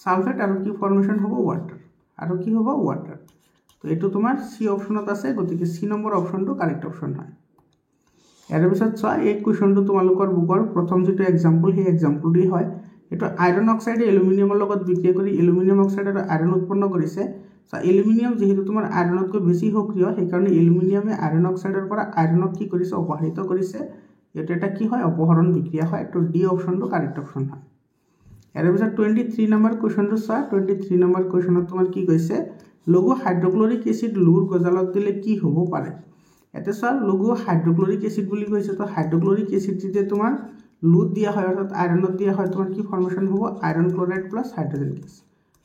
সালফেট আর কি ফর্মেশন হবে ওয়াটার আর কি হবে ওয়াটার তো এটো তোমার সি অপশনত আছে গতিকে সি নম্বৰ অপশনটো কাৰেক্ট অপশন হয় এৰ পিছত চোৱা এই কোৱেশ্চনটো তোমালোকৰ বুকৰ প্ৰথম যেটো এক্সাম্পল সেই এক্সাম্পলটি হয় এটো আইৰন অক্সাইডে এলুমিনিয়ামৰ লগত বিক্ৰিয়া কৰি এলুমিনিয়াম অক্সাইড আৰু আইৰন উৎপন্ন কৰিছে সো এলুমিনিয়াম যেহেতু তোমাৰ আইৰণতকৈ বেছি সক্ৰিয় সেই কাৰণে এলুমিনিয়ামে আইৰন অক্সাইডৰ পৰা আইৰণক কি কৰিছে অপসাৰিত কৰিছে এটো এটা কি হয় অপহৰণ বিক্ৰিয়া হয় এটো ডি অপশনটো কাৰেক্ট অপশন হয় এৰ পিছত 23 নম্বৰ কোৱেশ্চনটো চোৱা 23 নম্বৰ কোৱেশ্চনত তোমাৰ কি কৈছে লঘু হাইড্ৰক্লৰিক এসিড লুৰ গজালত দিলে কি হ'ব পাৰে এতে চোৱা লঘু হাইড্ৰক্লৰিক এসিড বুলি কৈছে তো হাইড্ৰক্লৰিক এসিড যদি তোমাৰ লুত দিয়া হয় অর্থাৎ আয়রনত দিয়া হয় তোমার কি ফর্মেশন হবে iron chloride plus hydrogen gas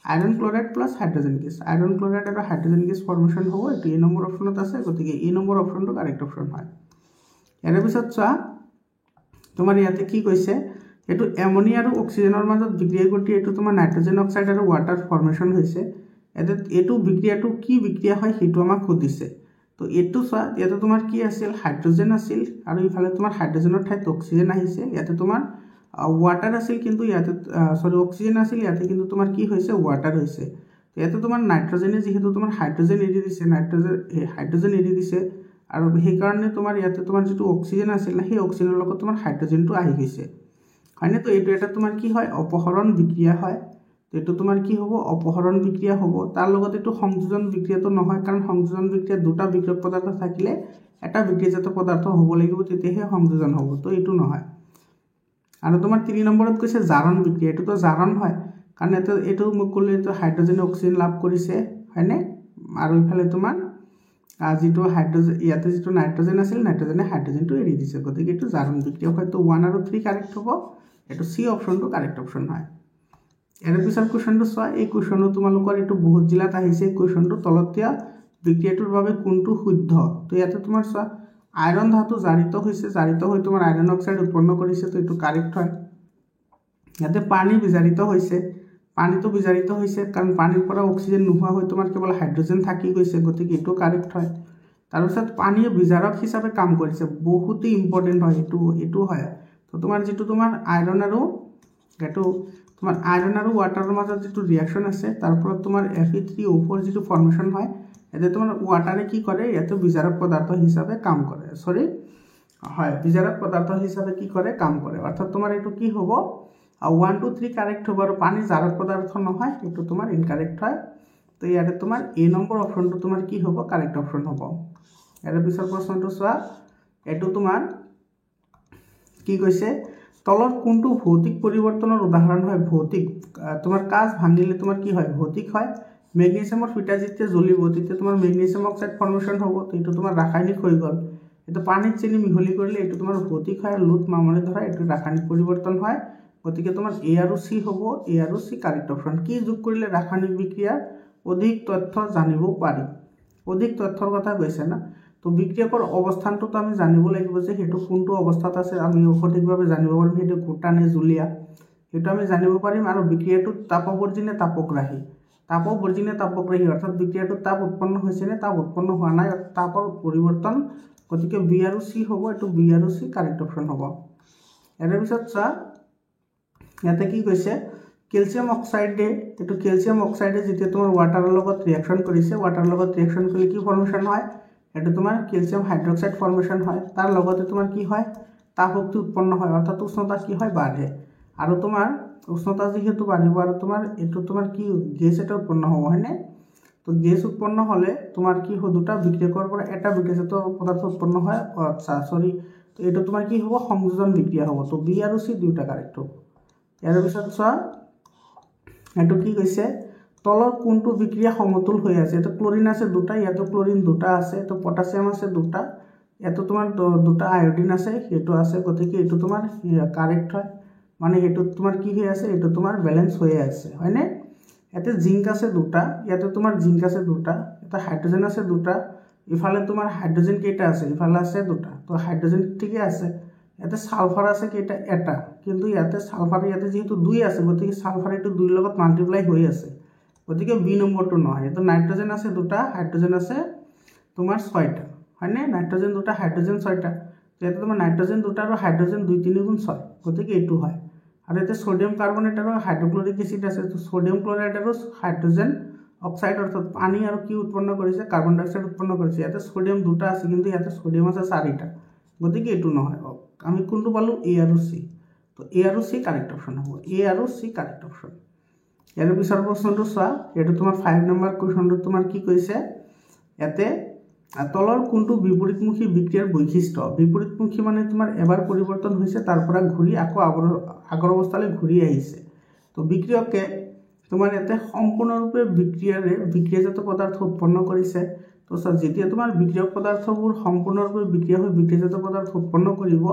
iron chloride plus hydrogen gas iron chloride আর হাইড্রোজেন গ্যাস ফর্মেশন হবে এটি এই নম্বৰ অপশনত আছে গতিকে এই নম্বৰ অপশনটো কাৰেক্ট অপশন হয় এৰ পিছত চোৱা তোমাৰ ইয়াতে কি কৈছে এটো অ্যামোনিয়া আৰু অক্সিজেনৰ মাজত বিক্ৰিয়া কৰি এটো তোমাৰ নাইট্ৰজেন অক্সাইড আৰু ওয়াটাৰ ফৰ্মেশন হৈছে এটো বিক্ৰিয়াটো কি বিক্ৰিয়া হয় হেতু আমাক খুদিছে তো এটো চোৱা ইয়াতে তোমাৰ কি আছিল হাইড্ৰোজেন আছিল আৰু ইফালে তোমাৰ হাইড্ৰোজেনৰ ঠাইত অক্সিজেন আহিছে ইয়াতে তোমাৰ ওয়াটাৰ আছিল কিন্তু ইয়াতে অক্সিজেন আছিল ইয়াতে কিন্তু তোমাৰ কি হৈছে ওয়াটাৰ হৈছে তো ইয়াতে তোমাৰ নাইট্ৰজেনে যেহেতু তোমাৰ হাইড্ৰোজেন এৰি দিছে আৰু সেই কাৰণে তোমাৰ ইয়াতে তোমাৰ যেটো অক্সিজেন আছিল সেই অক্সিজেনৰ লগত তোমাৰ হাইড্ৰোজেনটো আহি গৈছে হয়নে তো এটো এটা তোমাৰ কি হয় অপহৰণ বিক্ৰিয়া হয় এটো তোমাৰ কি হ'ব অপহৰণ বিক্ৰিয়া হ'ব তাৰ লগত এটো সংযোজন বিক্ৰিয়াটো নহয় কাৰণ সংযোজন বিক্ৰিয়া দুটা বিক্ৰিয়ক পদাৰ্থ থাকিলে এটা বিক্ৰিয়াজাত পদাৰ্থ হ'ব লাগিব তেতিয়াহে সংযোজন হ'ব তো এটো নহয় আৰু তোমাৰ 3 নম্বৰত কৈছে জাৰণ বিক্ৰিয়া এটো তো জাৰণ হয় কাৰণ এটো মোক ক'লে এটো হাইড্ৰোজেন অক্সিজেন লাভ কৰিছে হয়নে আৰু ইফালে তোমাৰ যিটো হাইড্ৰজেন ইয়াতে যিটো নাইট্ৰজেন আছিল নাইট্ৰজেনে হাইড্ৰজেনটো এৰি দিছে গতিকে এইটো জাৰণ বিক্ৰিয়া হয়তো 1 আৰু 3 কাৰেক্ট হ'ব এইটো সি অপশনটো কাৰেক্ট অপশন হয় ইয়াৰ পিছৰ কোৱেশ্চনটো চোৱা এই কোৱেশ্চনটো তোমালোকৰ এইটো বহুত জিলাত আহিছে কোৱেশ্চনটো তলত দিয়া বিক্ৰিয়াটোৰ বাবে কোনটো শুদ্ধ তো ইয়াতে তোমাৰ চোৱা আইৰণ ধাতু জাৰিত হৈ তোমাৰ আইৰণ অক্সাইড উৎপন্ন কৰিছে তো এইটো কাৰেক্ট হয় ইয়াতে পানী বিজাৰিত হৈছে পানীটো বিজাৰিত হৈছে কাৰণ পানীৰ পৰা অক্সিজেন নোহোৱা হৈ তোমাৰ কেৱল হাইড্ৰজেন থাকি গৈছে গতিকে এইটো কাৰেক্ট হয় তাৰপিছত পানীয়ে বিজাৰক হিচাপে কাম কৰিছে বহুতেই ইম্পৰ্টেণ্ট হয় এইটো হয় তো তোমাৰ যিটো তোমাৰ আইৰণ আৰু ৱাটাৰৰ মাজত যিটো ৰিয়াকশ্যন আছে তাৰ ফলত তোমাৰ Fe3O4 যিটো ফৰ্মেশ্যন হয় ইয়াতে তোমাৰ ৱাটাৰে কি কৰে ইয়াতে বিজাৰক পদাৰ্থ হিচাপে কাম কৰে বিজাৰক পদাৰ্থ হিচাপে কি কৰে কাম কৰে অৰ্থাৎ তোমাৰ এইটো কি হ'ব 1 2 3 কাৰেক্ট হ'ব আৰু পানী জাৰক পদাৰ্থ নহয় এইটো তোমাৰ ইনকাৰেক্ট হয় তো ইয়াতে তোমাৰ এ নম্বৰ অপশনটো তোমাৰ কি হ'ব কাৰেক্ট অপশন হ'ব ইয়াৰ পিছৰ প্ৰশ্নটো চোৱা এটো তোমাৰ কি কৈছে তলৰ কোনটো ভৌতিক পৰিৱৰ্তনৰ উদাহৰণ হয় ভৌতিক তোমাৰ কাঁচ ভাঙিলে তোমাৰ কি হয় ভৌতিক হয় মেগনেছিয়ামৰ ফিটা যেতিয়া জ্বলিব তেতিয়া তোমাৰ মেগনেছিয়াম অক্সাইড ফৰ্মেশ্যন হ'ব তো এইটো তোমাৰ ৰাসায়নিক হৈ গ'ল এইটো পানীত চেনি মিহলি কৰিলে এইটো তোমাৰ ভৌতিক হয় আৰু লুট মামনি ধৰা এইটো ৰাসায়নিক পৰিৱৰ্তন হয় গতিকে তোমাৰ এ আৰু সি হ'ব এ আৰু সি কাৰেক্ট অপশন কি যোগ কৰিলে ৰাসায়নিক বিক্ৰিয়াৰ অধিক তথ্য জানিব পাৰি অধিক তথ্যৰ কথা কৈছে না তো বিক্ৰিয়কৰ অৱস্থানটো তো আমি জানিব লাগিব যে হেতু কোনটো অৱস্থাত আছে আমি সঠিকভাৱে জানিব পাৰিম হেতু গোটা নে জুলিয়া হেতু আমি জানিব পাৰিম আৰু বিক্ৰিয়াটো তাপবৰ্জী নে তাপগ্ৰাহী অৰ্থাৎ বিক্ৰিয়াটো তাপ উৎপন্ন হৈছে নে তাপ উৎপন্ন হোৱা নাই তাপৰ পৰিৱৰ্তন গতিকে বি আৰু সি হ'ব এটো বি আৰু সি কাৰেক্ট অপশন হ'ব এৰ পিছত চা ইয়াতে কি কৈছে ক্যালসিয়াম অক্সাইডে যেতিয়া তোমাৰ ওয়াটাৰৰ লগত ৰিঅ্যাকশন কৰিছে ওয়াটাৰৰ লগত ৰিঅ্যাকশন কৰিলে কি ফৰ্মেশন হয় এটা তোমাৰ ক্যালসিয়াম হাইড্ৰক্সাইড ফৰ্মেশন হয় তাৰ লগতে তোমাৰ কি হয় তাপ শক্তি উৎপন্ন হয় অৰ্থাৎ উষ্ণতা কি হয় বাঢ়ে আৰু তোমাৰ উষ্ণতা যেহেতু বাঢ়িব আৰু তোমাৰ এটো তোমাৰ কি গ্যাস এটা উৎপন্ন হ'ব হয়নে তো গ্যাস উৎপন্ন হলে তোমাৰ কি হয় দুটা বিক্ৰিয়কৰ পৰা এটা বিক্ৰিয়জাত পদাৰ্থ উৎপন্ন হয় আচ্ছা সৰি তো এটো তোমাৰ কি হ'ব সংযোজন বিক্ৰিয়া হ'ব তো বি আৰু সি দুটা কাৰেক্ট হ'ব ইয়াৰ পিছত চোৱা এটো কি কৈছে তলৰ কোনটো বিক্ৰিয়া সমতুল হৈ আছে এটো ক্লোৰিন আছে দুটা ইয়াতো ক্লোৰিন দুটা আছে তো পটাছিয়াম আছে দুটা এটো তোমাৰ দুটা আয়োডিন আছে হেতু আছে গতিকে এটো তোমাৰ কাৰেক্ট হয় মানে হেতু তোমাৰ কি হৈ আছে এটো তোমাৰ ব্যালেন্স হৈ আছে হয়নে এতে জিংক আছে দুটা ইয়াতে তোমাৰ জিংক আছে দুটা এটা হাইড্ৰোজেন আছে দুটা ইফালে তোমাৰ হাইড্রোজেন কেইটা আছে ইফালে আছে দুটা তো হাইড্রোজেন ঠিকই আছে এতে সালফার আছে কেইটা এটা কিন্তু ইয়াতে সালফার ইয়াতে যেহেতু 2 আছে গতিকে সালফার এটো 2 এর লগত মাল্টিপ্লাই হৈ আছে গতিকে বি নম্বৰটো নহয় এটো নাইট্ৰোজেন আছে দুটা হাইড্ৰোজেন আছে তোমাৰ 6টা হয়নে নাইট্ৰোজেন দুটা হাইড্ৰোজেন 6টা তো এতে তোমাৰ নাইট্ৰোজেন দুটা আৰু হাইড্ৰোজেন 2 3 গুণ 6 গতিকে এটো হয় আৰু এতে সোডিয়াম কাৰ্বনেট আৰু হাইড্ৰোক্লোৰিক এসিড আছে তো সোডিয়াম ক্লোৰাইড আৰু হাইড্ৰোজেন অক্সাইড অৰ্থাৎ পানী আৰু কি উৎপন্ন কৰিছে কাৰ্বন ডাই অক্সাইড উৎপন্ন কৰিছে ইয়াতে সোডিয়াম দুটা আছে কিন্তু ইয়াতে সোডিয়াম আছে 4টা গতিকে এটো নহয় আমি কোনটো পালো এ আৰু সি তো এ আৰু সি কাৰেক্ট অপশন হ'ব এ আৰু সি কাৰেক্ট অপশন ইয়াৰ পিছৰ প্ৰশ্নটো চোৱা এটো তোমাৰ 5 নম্বৰ কোৱেশ্চনটো তোমাৰ কি কৈছে ইয়াতে তলৰ কোনটো বিপৰীতমুখী বিক্ৰিয়াৰ বৈশিষ্ট্য বিপৰীতমুখী মানে তোমাৰ এবাৰ পৰিৱৰ্তন হৈছে তাৰ পৰা ঘূৰি আকৌ আগৰ অৱস্থালৈ ঘূৰি আহিছে তো বিক্ৰিয়কে তোমাৰ ইয়াতে সম্পূৰ্ণৰূপে বিক্ৰিয়াজাত পদাৰ্থ উৎপন্ন কৰিছে তো যেতিয়া তোমাৰ বিক্ৰিয়ক পদাৰ্থবোৰ সম্পূৰ্ণৰূপে বিক্ৰিয়া হৈ বিক্ৰিয়াজাত পদাৰ্থ উৎপন্ন কৰিব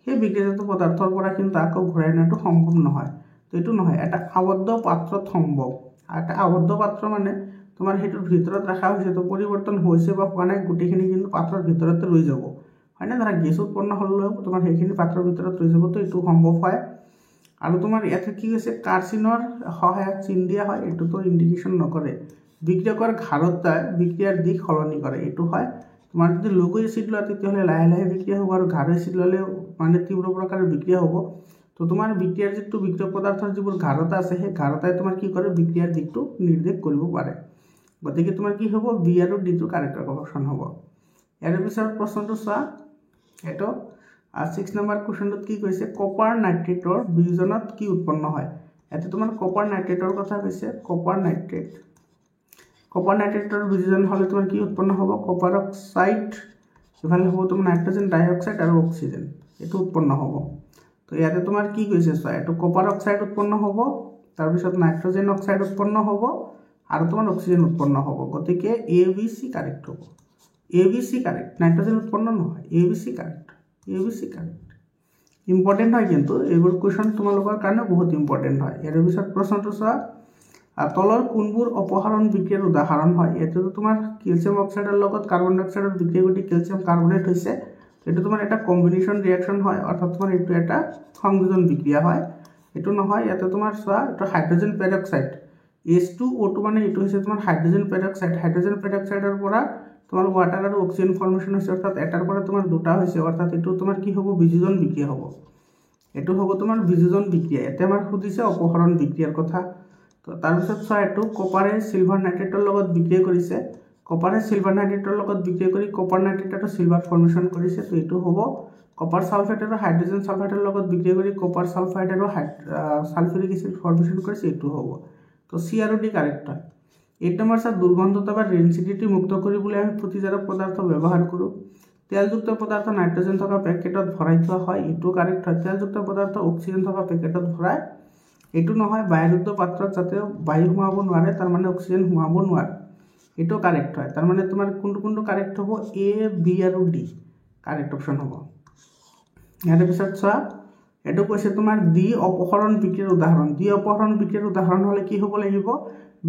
সেই বিক্ৰিয়াজাত পদাৰ্থৰ পৰা কিন্তু আকৌ ঘূৰাই অনাটো সম্ভৱ নহয় তো এটো নহয় এটা আবদ্ধ পাত্ৰত সম্ভৱ এটা আবদ্ধ পাত্ৰ মানে তোমাৰ হেতুৰ ভিতৰত ৰাখা হৈছে তো পৰিৱৰ্তন হৈছে বা হোৱা নাই গুটিখিনি কিন্তু পাত্ৰৰ ভিতৰতে ৰৈ যাব হয়নে ধৰা গেছ উৎপন্ন হলে তোমাৰ সেইখিনি পাত্ৰৰ ভিতৰত ৰৈ যাব তো এটো সম্ভৱ হয় আৰু তোমাৰ ইয়াতে কি হৈছে কাৰ্চিনৰ সহায়ক চিন দিয়া হয় এটো তো ইন্ডিকেশন নকৰে বিক্ৰিয়কৰ ঘাৰতাই বিক্ৰিয়াৰ দিশ সলনি কৰে এটো হয় তোমাৰ যদি লঘু এসিড লয় তেতিয়াহলে লাহে লাহে বিক্ৰিয়া হ'ব আৰু ঘাৰ এসিড ললে মানে তীব্ৰ প্ৰকাৰৰ বিক্ৰিয়া হ'ব তো তোমাৰ বিক্ৰিয়াৰ যিটো বিক্ৰিয়ক পদাৰ্থৰ যিবোৰ ঘাৰতা আছে সেই ঘাৰতাই তোমাৰ কি কৰে বিক্ৰিয়াৰ দিকটো নিৰ্দেশ কৰিব পাৰে গতিকে তোমাৰ কি হ'ব বি আৰু ডি টো কাৰেক্ট অপশন হ'ব ইয়াৰ পিছৰ প্ৰশ্নটো চোৱা এটো 6 নম্বৰ কোৱেশ্চনটোত কি কৈছে কপাৰ নাইট্ৰেটৰ বিয়োজনত কি উৎপন্ন হয় এতে তোমাৰ কপাৰ নাইট্ৰেটৰ কথা কৈছে কপাৰ নাইট্ৰেটৰ বিয়োজন হলে তোমাৰ কি উৎপন্ন হ'ব কপাৰ অক্সাইড ইফালে হ'ব তোমাৰ নাইট্ৰজেন ডাই অক্সাইড আৰু অক্সিজেন এটো উৎপন্ন হ'ব তো ইয়াতে তোমাৰ কি কৈছে চোৱা এটো কপাৰ অক্সাইড উৎপন্ন হ'ব তাৰ পিছত নাইট্ৰজেন অক্সাইড উৎপন্ন হ'ব আৰু তোমাৰ অক্সিজেন উৎপন্ন হ'ব গতিকে ABC কাৰেক্ট হ'ব ABC কাৰেক্ট নাইট্ৰজেন উৎপন্ন নহয় ABC কাৰেক্ট ইম্পৰ্টেণ্ট হয় কিন্তু এইবোৰ কুৱেশ্যন তোমালোকৰ কাৰণে বহুত ইম্পৰ্টেণ্ট হয় ইয়াৰ পিছত প্ৰশ্নটো চোৱা তলৰ কোনবোৰ অপসাৰণ বিক্ৰিয়াৰ উদাহৰণ হয় এইটো তোমাৰ কেলছিয়াম অক্সাইডৰ লগত কাৰ্বন ডাই অক্সাইডৰ বিক্ৰিয়া ঘটি কেলছিয়াম কাৰ্বনেট হৈছে এইটো তোমাৰ এটা কম্বিনেশ্যন ৰিয়েকশ্যন হয় অৰ্থাৎ তোমাৰ এইটো এটা সংযোজন বিক্ৰিয়া হয় এইটো নহয় ইয়াতে তোমাৰ চোৱা এটা হাইড্ৰজেন পেৰক্সাইড H2O2 মানে এইটো হৈছে তোমাৰ হাইড্ৰজেন পেৰক্সাইডৰ পৰা তোমাৰ ওয়াটাৰ আৰু অক্সিজেন ফৰ্মেশ্যন হৈছে অৰ্থাৎ এটাৰ পৰা তোমাৰ দুটা হৈছে অৰ্থাৎ এইটো তোমাৰ কি হ'ব বিযোজন বিক্ৰিয়া হ'ব এইটো হ'ব তোমাৰ বিযোজন বিক্ৰিয়া এতিয়া আমাৰ সুধিছে অপসাৰণ বিক্ৰিয়াৰ কথা তো তাৰপিছত চোৱা এইটো কপাৰে সিলভাৰ নাইট্ৰেটৰ লগত বিক্ৰিয়া কৰিছে কপাৰে সিলভাৰ নাইট্ৰেটৰ লগত বিক্ৰিয়া কৰি কপাৰ নাইট্ৰেট আৰু সিলভাৰ ফৰ্মেশ্যন কৰিছে তো এইটো হ'ব কপাৰ সালফেট আৰু হাইড্ৰজেন সালফাইডৰ লগত বিক্ৰিয়া কৰি কপাৰ সালফাইড আৰু সালফিউৰিক এসিড ফৰ্মেশ্যন কৰিছে এইটো হ'ব তো সি আৰু ডি কাৰেক্ট হয় 8 নম্বৰ স্যাৰ দুৰ্গন্ধতা বা ৰেনসিডিটি মুক্ত কৰিবলৈ আমি প্ৰতিজাৰক পদাৰ্থ ব্যৱহাৰ কৰোঁ তেলযুক্ত পদাৰ্থ নাইট্ৰজেন থকা পেকেটত ভৰাই থোৱা হয় এইটো কাৰেক্ট হয় তেলযুক্ত পদাৰ্থ অক্সিজেন থকা পেকেটত ভৰাই এইটো নহয় বায়ুযুক্ত পাত্ৰত যাতে বায়ু সোমাব নোৱাৰে তাৰ মানে অক্সিজেন সোমাব নোৱাৰে এইটো কাৰেক্ট হয় তাৰ মানে তোমাৰ কোনটো কাৰেক্ট হ'ব এ বি আৰু ডি কাৰেক্ট অপচন হ'ব ইয়াৰ পিছত চোৱা এটো কৈছে তোমাৰ দ্বি অপহৰণ বিক্ৰিয়াৰ উদাহৰণ দ্বি অপহৰণ বিক্ৰিয়াৰ উদাহৰণ হলে কি হ'ব লাগিব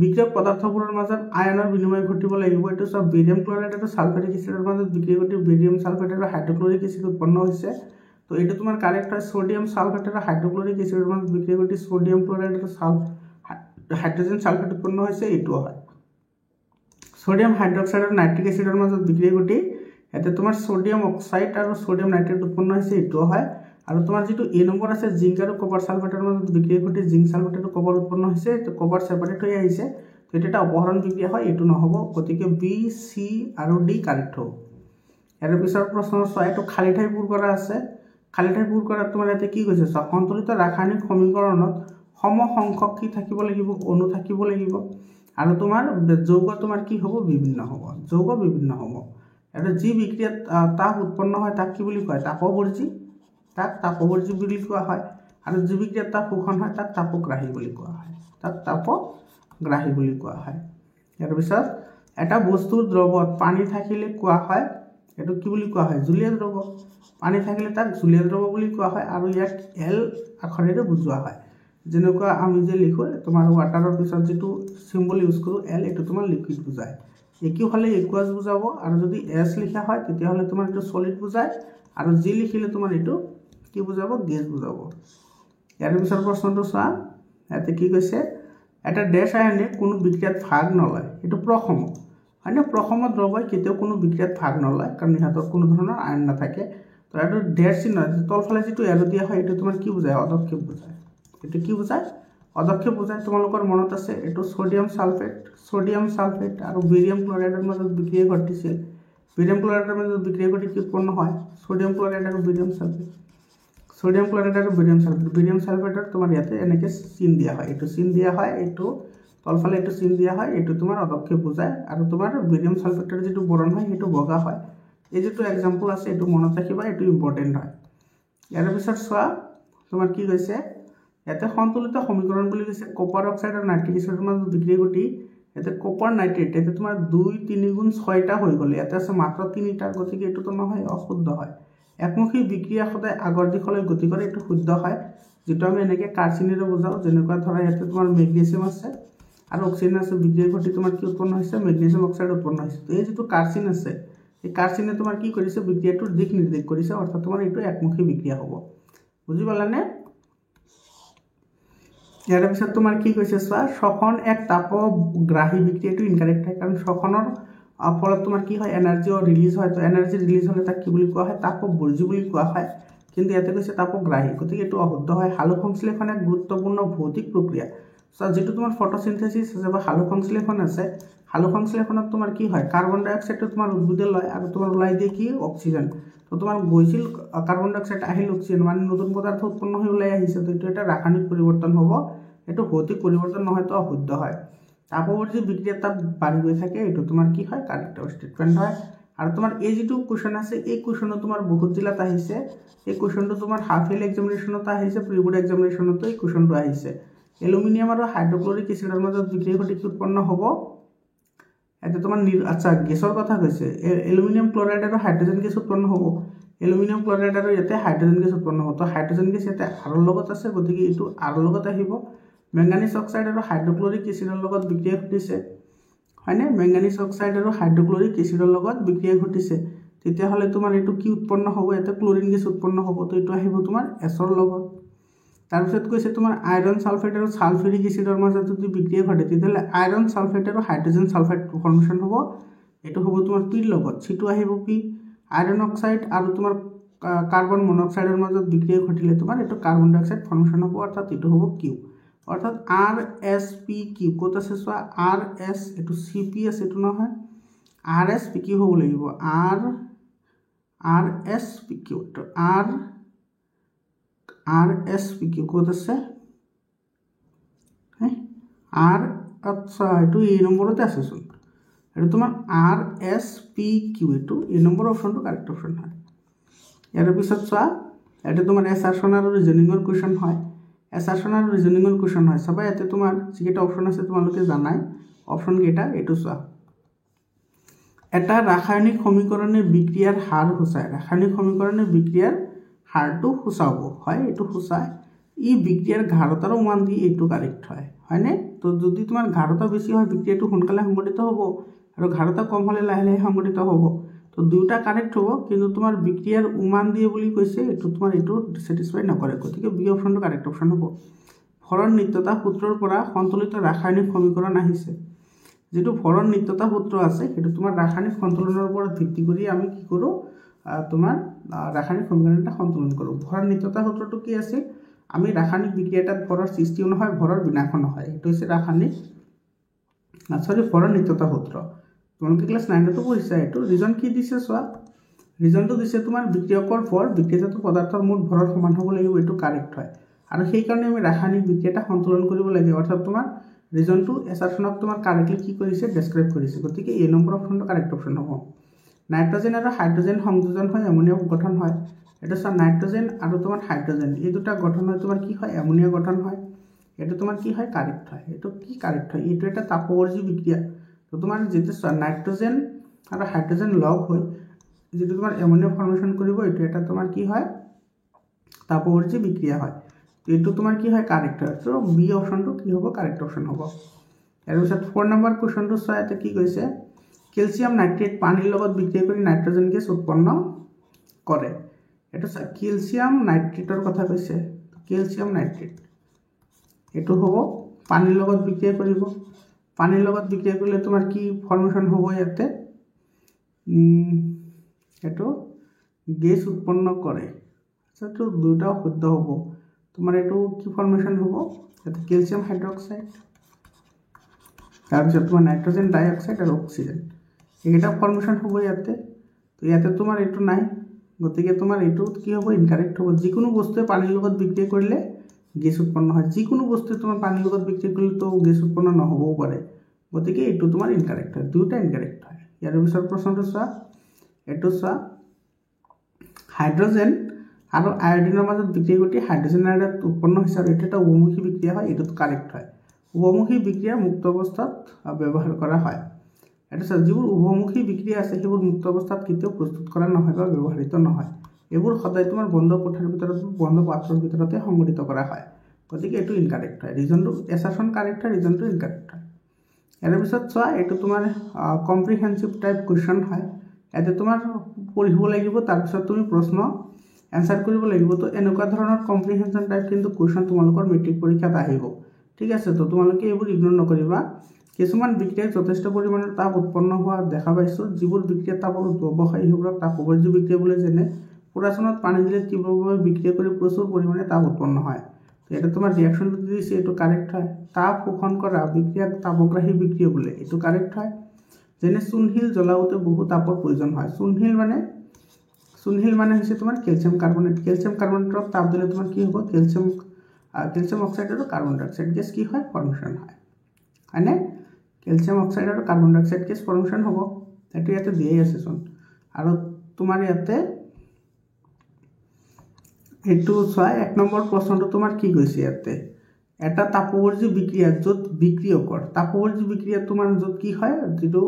বিক্ৰিয়ক পদাৰ্থবোৰৰ মাজত আয়নৰ বিনিময় ঘটিব লাগিব এটো সব বেৰিয়াম ক্লোৰাইড আৰু সালফাৰিক এসিডৰ মাজত বিক্ৰিয়া ঘটি বেৰিয়াম সালফেট আৰু হাইড্ৰক্লোৰিক এসিড উৎপন্ন হৈছে তো এটো তোমাৰ কাৰেক্ট হয় সোডিয়াম সালফেট আৰু হাইড্ৰক্লোৰিক এসিডৰ মাজত বিক্ৰিয়া ঘটি সোডিয়াম ক্লোৰাইড আৰু হাইড্ৰজেন সালফেট উৎপন্ন হৈছে এটো হয় সোডিয়াম হাইড্ৰক্সাইড আৰু নাইট্ৰিক এসিডৰ মাজত বিক্ৰিয়া ঘটি এতে তোমাৰ সোডিয়াম অক্সাইড আৰু সোডিয়াম নাইট্ৰেট উৎপন্ন হৈছে এটো হয় আৰু তোমাৰ যেটো এ নম্বৰ আছে জিংক আৰু কপাৰ সালফেটৰ মাজত বিক্ৰিয়া ঘটি জিংক সালফেট আৰু কপাৰ উৎপন্ন হৈছে তো কপাৰ সেপাৰেট হৈ আহিছে তো এটা অপহৰণ বিক্ৰিয়া হয় এটো নহব গতিকে বি সি আৰু ডি কাৰেক্ট হ'ব ইয়াৰ পিছৰ প্ৰশ্ন চোৱা এটো খালি ঠাই পূৰ কৰা আছে খালি ঠাই পূৰ কৰাত তোমাৰ ইয়াতে কি কৈছে সন্তুলিত ৰাসায়নিক সমীকৰণত সম সংখ্যক কি থাকিব লাগিব অণু থাকিব লাগিব আৰু তোমাৰ যৌগ তোমাৰ কি হ'ব বিভিন্ন হ'ব যৌগ বিভিন্ন হ'ব এটা যি বিক্ৰিয়াত তাপ উৎপন্ন হয় তাক কি বুলি কয় তাপবৰ্জী তাক তাপবৰ্জী বুলি কোৱা হয় আৰু যি বিক্ৰিয়াত তাপ শোষণ হয় তাক তাপগ্ৰাহী বুলি কোৱা হয় তাক তাপগ্ৰাহী বুলি কোৱা হয় ইয়াৰ পিছত এটা বস্তুৰ দ্ৰৱত পানী থাকিলে কোৱা হয় এটো কি বুলি কোৱা হয় জলীয় দ্ৰৱ পানী থাকিলে তাক জলীয় দ্ৰৱ বুলি কোৱা হয় আৰু ইয়াক এল আখৰেৰে বুজোৱা হয় যেনেকুৱা আমি যে লিখো তোমাৰ ওয়াটাৰৰ পিছত যেটো সিম্বল ইউজ কৰো এল এটো তোমাৰ লিকুইড বুজায় একো হলে একুয়াস বুজাব আৰু যদি এস লিখা হয় তেতিয়া হলে তোমাৰ এটো সলিড বুজায় আৰু জি লিখিলে তোমাৰ এটো কি বুজাব গেছ বুজাব ইয়াৰ পিছৰ প্ৰশ্নটো চোৱা এতে কি কৈছে এটা ড্যাশ আয়নে কোনো বিক্ৰিয়াত ভাগ নলয় এটো প্ৰসম হয়নে প্ৰসম দ্ৰৱই কেতিয়াও কোনো বিক্ৰিয়াত ভাগ নলয় কাৰণ ইহাতৰ কোনো ধৰণৰ আয়ন নাথাকে তো এটো ড্যাশ চিহ্ন তলফালে যেটো এৰো দিয়া হয় এটো তোমাৰ কি বুজায় অদক্ষেপ বুজায় এটো কি বুজায় অদক্ষেপ বুজায় তোমালোকৰ মনত আছে এটো সোডিয়াম সালফেট আৰু বেৰিয়াম ক্লোৰাইডৰ মাজত বিক্ৰিয়া ঘটিছিল বেৰিয়াম ক্লোৰাইডৰ মাজত বিক্ৰিয়া ঘটি কি উৎপন্ন হয় সোডিয়াম ক্লোৰাইড আৰু বেৰিয়াম সালফেটৰ তোমাৰ ইয়াতে এনেকে চিন দিয়া হয় এটো চিন দিয়া হয় এটো তলফালে এটো চিন দিয়া হয় এটো তোমাৰ অদক্ষেপ বুজায় আৰু তোমাৰ বেৰিয়াম সালফেটৰ যেটো বৰণ হয় এটো বগা হয় এই যেটো এক্সাম্পল আছে এটো মনত ৰাখিবা এটো ইম্পৰ্টেন্ট হয় ইয়াৰ পিছত চোৱা তোমাৰ কি কৈছে ইয়াতে সন্তুলিত সমীকৰণ বুলি কৈছে কপাৰ অক্সাইড আৰু নাইট্ৰিক এসিডৰ মাজত বিক্ৰিয়া ঘটি ইয়াতে কপাৰ নাইট্ৰেট এতে তোমাৰ 2 3 গুণ 6টা হৈ গলে ইয়াতে আছে মাত্ৰ 3টা গতিকে এটো তো নহয় অশুদ্ধ হয় একমুখী বিক্ৰিয়া সদায় আগৰ দিশলৈ গতি কৰে এটো শুদ্ধ হয় যেটো আমি এনেকে কাৰ্চিনেৰে বুজাও যেনেকুৱা ধৰা ইয়াতে তোমাৰ মেগনেছিয়াম আছে আৰু অক্সিজেন আছে বিক্ৰিয়া ঘটি তোমাৰ কি উৎপন্ন হৈছে মেগনেছিয়াম অক্সাইড উৎপন্ন হৈছে তো এই যেটো কাৰ্চিন আছে এই কাৰ্চিনে তোমাৰ কি কৰিছে বিক্ৰিয়াটোৰ দিশ নিৰ্দেশ কৰিছে অৰ্থাৎ তোমাৰ এটো একমুখী বিক্ৰিয়া হ'ব বুজি পালানে ইয়াৰ পিছত তোমাৰ কি কৈছে চোৱা শোষণ এক তাপগ্ৰাহী বিক্ৰিয়াটো ইনকাৰেক্ট হয় কাৰণ শোষণৰ ফলত তোমাৰ কি হয় এনাৰ্জি ৰিলিজ হয় তো এনাৰ্জি ৰিলিজ হলে তাক কি বুলি কোৱা হয় তাপবৰ্জী বুলি কোৱা হয় কিন্তু ইয়াতে কৈছে তাপগ্ৰাহী গতিকে এটো অশুদ্ধ হয় হালক সংশ্লেষণ এক গুৰুত্বপূৰ্ণ ভৌতিক প্ৰক্ৰিয়া সো যেটো তোমাৰ ফটোসিনথেসিস আছে বা হালক সংশ্লেষণ আছে হালক সংশ্লেষণত তোমাৰ কি হয় কাৰ্বন ডাই অক্সাইডটো তোমাৰ উদ্ভিদে লয় আৰু তোমাৰ ওলাই দিয়ে কি অক্সিজেন তো তোমাৰ গৈছিল কাৰ্বন ডাই অক্সাইড আহিল অক্সিজেন মানে নতুন পদাৰ্থ উৎপন্ন হৈ ওলাই আহিছে তো এটা ৰাসায়নিক পৰিৱৰ্তন হ'ব এটো ভৌতিক পৰিৱৰ্তন নহয় তো অশুদ্ধ হয় তাপবৰ্জী বিক্ৰিয়া তাপ বাঢ়ি গৈ থাকে এটো তোমাৰ কি হয় কাৰেক্ট স্টেটমেন্ট হয় আৰু তোমাৰ এই যেটো কোৱেশ্চন আছে এই কোৱেশ্চনটো তোমাৰ বহুত জিলাত আহিছে এই কোৱেশ্চনটো তোমাৰ হাফ ইয়েৰলি এক্সামিনেশনত আহিছে প্ৰি বোৰ্ড এক্সামিনেশনতো এই কোৱেশ্চনটো আহিছে এলুমিনিয়াম আৰু হাইড্ৰক্লৰিক এচিডৰ মাজত বিক্ৰিয়া ঘটি কি উৎপন্ন হ'ব ইয়াতে তোমাৰ আচ্ছা গেছৰ কথা কৈছে এলুমিনিয়াম ক্লৰাইড আৰু হাইড্ৰজেন গেছ উৎপন্ন হ'ব এলুমিনিয়াম ক্লৰাইড আৰু ইয়াতে হাইড্ৰজেন গেছ উৎপন্ন হ'ব তো হাইড্ৰজেন গেছ ইয়াতে আৰৰ লগত আছে গতিকে এইটো আৰৰ লগত আহিব মেংগানিজ অক্সাইড আৰু হাইড্ৰক্লৰিক এচিডৰ লগত বিক্ৰিয়া ঘটিছে হয়নে মেংগানিজ অক্সাইড আৰু হাইড্ৰক্লৰিক এচিডৰ লগত বিক্ৰিয়া ঘটিছে তেতিয়াহ'লে তোমাৰ এইটো কি উৎপন্ন হ'ব ইয়াতে ক্লোৰিন গেছ উৎপন্ন হ'ব তো এইটো আহিব তোমাৰ এছৰ লগত তাৰপিছত কৈছে তোমাৰ আইৰন সালফেট আৰু সালফিউৰিক এচিডৰ মাজত যদি বিক্ৰিয়া ঘটে তেতিয়াহ'লে আইৰন সালফেট আৰু হাইড্ৰজেন সালফাইড ফৰ্মেশ্যন হ'ব এইটো হ'ব তোমাৰ পিৰ লগত চিটো আহিব পি আইৰন অক্সাইড আৰু তোমাৰ কাৰ্বন মনোক্সাইডৰ মাজত বিক্ৰিয়া ঘটিলে তোমাৰ এইটো কাৰ্বন ডাই অক্সাইড ফৰ্মেশ্যন হ'ব অৰ্থাৎ এইটো হ'ব কিউ অৰ্থাৎ আৰ এছ পি কিউ ক'ত আছে চোৱা আৰ এছ এইটো চি পি এছ এইটো নহয় আৰ এছ পি কিউ হ'ব লাগিব আৰ এছ পি কিউ এইটো আৰ এছ পি কিউ ক'ত আছে আৰ আচ্ছা এইটো এই নম্বৰতে আছেচোন এইটো তোমাৰ আৰ এছ পি কিউ এইটো এই নম্বৰ অপশ্যনটো কাৰেক্ট অপশ্যন হয় ইয়াৰ পিছত চোৱা এটা তোমাৰ এছাৰশ্যন আৰু ৰিজনিঙৰ কুৱেশ্যন হয় এছাৰশ্যন আৰু ৰিজনিঙৰ কুৱেশ্যন হয় চাবা ইয়াতে তোমাৰ যিকেইটা অপশ্যন আছে তোমালোকে জানাই অপশ্যন কেইটা এইটো চোৱা এটা ৰাসায়নিক সমীকৰণে বিক্ৰিয়াৰ হাৰ সূচায় ৰাসায়নিক সমীকৰণে বিক্ৰিয়াৰ হাৰটো সূচাব হয় এইটো সূচায় ই বিক্ৰিয়াৰ ঘাৰতাৰো মান দি এইটো কাৰেক্ট হয় হয়নে তো যদি তোমাৰ ঘাৰতা বেছি হয় বিক্ৰিয়াটো সোনকালে সংঘটিত হ'ব আৰু ঘাৰতা কম হ'লে লাহে লাহে সংঘটিত হ'ব তো দুটা কাৰেক্ট হ'ব কিন্তু তোমাৰ বিক্ৰিয়াৰ উমান দিয়ে বুলি কৈছে এইটো তোমাৰ এইটো চেটিছফাই নকৰে গতিকে বি অপশ্যনটো কাৰেক্ট অপশ্যন হ'ব ভৰণ নিত্যতা সূত্ৰৰ পৰা সন্তুলিত ৰাসায়নিক সমীকৰণ আহিছে যেটো ভৰণ নিত্যতা সূত্ৰ আছে সেইটো তোমাৰ ৰাসায়নিক সন্তুলনৰ ওপৰত ভিত্তি কৰি আমি কি কৰোঁ তোমাৰ ৰাসায়নিক সমীকৰণ এটা সন্তুলন কৰোঁ ভৰণ নিত্যতা সূত্ৰটো কি আছে আমি ৰাসায়নিক বিক্ৰিয়া এটাত ভৰৰ সৃষ্টিও নহয় ভৰৰ বিনাশো নহয় এইটো হৈছে ৰাসায়নিক ভৰণ নিত্যতা সূত্ৰ তোমালোকে ক্লাছ 9তো পঢ়িছা এইটো ৰিজন কি দিছে চোৱা ৰিজনটো দিছে তোমাৰ বিক্ৰিয়কৰ ভৰ বিক্ৰিয়াজাত পদাৰ্থৰ মুঠ ভৰৰ সমান হ'ব লাগিব এইটো কাৰেক্ট হয় আৰু সেই কাৰণে আমি ৰাসায়নিক বিক্ৰিয়া এটা সন্তুলন কৰিব লাগে অৰ্থাৎ তোমাৰ ৰিজনটো এছাৰশ্যনক তোমাৰ কাৰেক্টলি কি কৰিছে ডেছক্ৰাইব কৰিছে গতিকে এই নম্বৰ অপশ্যনটো কাৰেক্ট অপশ্যন হ'ব নাইট্ৰজেন আৰু হাইড্ৰজেন সংযোজন হয় এমোনিয়া গঠন হয় এটা চোৱা নাইট্ৰজেন আৰু তোমাৰ হাইড্ৰজেন এই দুটা গঠন হয় তোমাৰ কি হয় এমোনিয়া গঠন হয় এটা তোমাৰ কি হয় কাৰেক্ট হয় এইটো কি কাৰেক্ট হয় এইটো এটা তাপবৰ্জী বিক্ৰিয়া তো তোমাৰ যেটা চোৱা নাইট্ৰজেন আৰু হাইড্ৰজেন লগ হৈ যেটো তোমাৰ এমোনিয়া ফৰ্মেশ্যন কৰিব এইটো এটা তোমাৰ কি হয় তাপবৰ্জী বিক্ৰিয়া হয় তো এইটো তোমাৰ কি হয় কাৰেক্ট হয় তো বি অপশ্যনটো কি হ'ব কাৰেক্ট অপশ্যন হ'ব ইয়াৰ পিছত 4 নম্বৰ কুৱেশ্যনটো চোৱা ইয়াতে কি কৈছে কেলছিয়াম নাইট্ৰেট পানীৰ লগত বিক্ৰিয়া কৰি নাইট্ৰজেন গেছ উৎপন্ন কৰে এটা চোৱা কেলছিয়াম নাইট্ৰেটৰ কথা কৈছে কেলছিয়াম নাইট্ৰেট এইটো হ'ব পানীৰ লগত বিক্ৰিয়া কৰিব পানীৰ লগত বিক্ৰিয়া কৰিলে তোমাৰ কি ফৰ্মেশ্যন হ'ব ইয়াতে এইটো গেছ উৎপন্ন কৰে আচ্ছা দুটা শুদ্ধ হ'ব তোমাৰ এইটো কি ফৰ্মেশ্যন হ'ব ইয়াতে কেলছিয়াম হাইড্ৰক্সাইড তাৰপিছত তোমাৰ নাইট্ৰজেন ডাই অক্সাইড আৰু অক্সিজেন এইকেইটা ফৰ্মেশ্যন হ'ব ইয়াতে তো ইয়াতে তোমাৰ এইটো নাই গতিকে তোমাৰ এইটো কি হ'ব ইনকাৰেক্ট হ'ব যিকোনো বস্তুৱে পানীৰ লগত বিক্ৰিয়া কৰিলে গেছ উৎপন্ন হয় যিকোনো বস্তুৱে তোমাৰ পানীৰ লগত বিক্ৰিয়া কৰিলে তো গেছ উৎপন্ন নহ'বও পাৰে গতিকে এইটো তোমাৰ ইনকাৰেক্ট হয় দুটা ইনকাৰেক্ট হয় ইয়াৰ পিছত প্ৰশ্নটো চোৱা এইটো চোৱা হাইড্ৰজেন আৰু আয়োডিনৰ মাজত বিক্ৰিয়া ঘটি হাইড্ৰজেন আয়োডাইড উৎপন্ন হৈছে আৰু এইটো এটা উভমুখী বিক্ৰিয়া হয় এইটো কাৰেক্ট হয় উভমুখী বিক্ৰিয়া মুক্ত অৱস্থাত ব্যৱহাৰ কৰা হয় এটা চোৱা যিবোৰ উভমুখী বিক্ৰিয়া আছে সেইবোৰ মুক্ত অৱস্থাত কেতিয়াও প্ৰস্তুত কৰা নহয় বা ব্যৱহৃত নহয় এইবোৰ সদায় তোমাৰ বন্ধ কোঠাৰ ভিতৰত বন্ধ পাত্ৰৰ ভিতৰতে সংঘটিত কৰা হয় গতিকে এইটো ইনকাৰেক্ট হয় ৰিজনটো এছাৰশ্যন কাৰেক্ট হয় ৰিজনটো ইনকাৰেক্ট হয় ইয়াৰ পিছত চোৱা এইটো তোমাৰ কম্প্ৰিহেনচিভ টাইপ কুৱেশ্যন হয় ইয়াতে তোমাৰ পঢ়িব লাগিব তাৰপিছত তুমি প্ৰশ্ন এনসাৰ কৰিব লাগিব তো এনেকুৱা ধৰণৰ কম্প্ৰিহেনশন টাইপ কিন্তু কুৱেশ্যন তোমালোকৰ মেট্ৰিক পৰীক্ষাত আহিব ঠিক আছে তো তোমালোকে এইবোৰ ইগনোৰ নকৰিবা কিছুমান বিক্ৰিয়াত যথেষ্ট পৰিমাণৰ তাপ উৎপন্ন হোৱা দেখা পাইছোঁ যিবোৰ বিক্ৰিয়াত তাপৰ উদ্ভৱ হয় সেইবোৰক তাপবৰ্জী বিক্ৰিয়া বোলে যেনে পুৰাচনত পানী দিলে তীব্ৰভাৱে বিক্ৰিয়া কৰি প্ৰচুৰ পৰিমাণে তাপ উৎপন্ন হয় তো এটা তোমাৰ ৰিয়েকশ্যনটো দিছে এইটো কাৰেক্ট হয় তাপ শোষণ কৰা বিক্ৰিয়াক তাপগ্ৰাহী বিক্ৰিয়া বোলে এইটো কাৰেক্ট হয় যেনে চূণশিল জ্বলাওঁতে বহু তাপৰ প্ৰয়োজন হয় চূণশিল মানে হৈছে তোমাৰ কেলছিয়াম কাৰ্বনেটক তাপ দিলে তোমাৰ কি হ'ব কেলছিয়াম অক্সাইড আৰু কাৰ্বন ডাই অক্সাইড গেছ কি হয় ফৰ্মেশ্যন হয়নে কেলছিয়াম অক্সাইড আৰু কাৰ্বন ডাই অক্সাইড গেছ ফৰ্মেশ্যন হ'ব এইটো ইয়াতে দিয়েই আছেচোন আৰু তোমাৰ ইয়াতে এইটো চোৱা 1 নম্বৰ প্ৰশ্নটো তোমাৰ কি কৈছে ইয়াতে এটা তাপবৰ্জী বিক্ৰিয়া য'ত বিক্ৰিয়কৰ তাপবৰ্জী বিক্ৰিয়া তোমাৰ য'ত কি হয় যেটো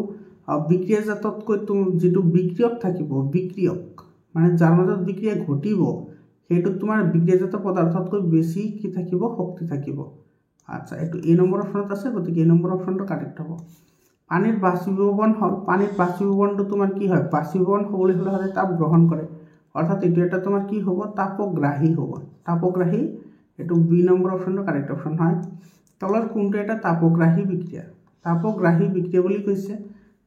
বিক্ৰিয়াজাততকৈ যেটো বিক্ৰিয়ক থাকিব বিক্ৰিয়ক মানে যাৰ মাজত বিক্ৰিয়া ঘটিব সেইটো তোমাৰ বিক্ৰিয়াজাত পদাৰ্থতকৈ বেছি কি থাকিব শক্তি থাকিব আচ্ছা এটো এ নম্বৰ অপচনত আছে গতিকে এ নম্বৰ অপচনটো কাৰেক্ট হ'ব পানীৰ বাষ্পীভৱন হল পানীৰ বাষ্পীভৱনটো তোমাৰ কি হয় বাষ্পীভৱন হ'বলৈ হলে তাপ গ্ৰহণ কৰে অৰ্থাৎ এটো এটা তোমাৰ কি হ'ব তাপগ্ৰাহী হ'ব তাপগ্ৰাহী এটো বি নম্বৰ অপচনটো কাৰেক্ট অপচন হয় তলৰ কোনটো এটা তাপগ্ৰাহী বিক্ৰিয়া বুলি কৈছে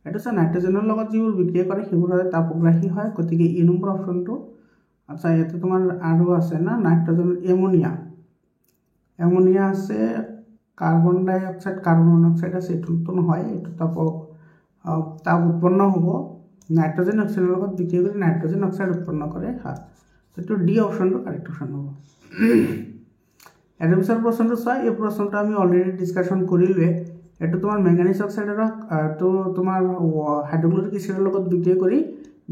এটো আছে নাইট্ৰজেনৰ লগত যিবোৰ বিক্ৰিয়া কৰে সেইবোৰ হয় তাপগ্ৰাহী হয় গতিকে ই নম্বৰ অপচনটো আচ্ছা ইয়াতে তোমাৰ আৰু আছে না নাইট্ৰজেন এমোনিয়া আছে কাৰ্বন ডাই অক্সাইড কাৰ্বন মনোক্সাইড আছে এটো নহয় এটো তাপ উৎপন্ন হ'ব নাইট্ৰজেন অক্সিজেনৰ লগত বিক্ৰিয়া কৰি নাইট্ৰজেন অক্সাইড উৎপন্ন কৰে হ্যাঁ এটো ডি অপচনটো কাৰেক্ট অপচন হ'ব এৰ পিছৰ প্ৰশ্নটো চোৱা এই প্ৰশ্নটো আমি অলৰেডি ডিসকাশন কৰিলোৱে এটো তোমাৰ ম্যাঙ্গানিজ অক্সাইডৰ তো তোমাৰ হাইড্ৰক্লোৰিক এসিডৰ লগত বিক্ৰিয়া কৰি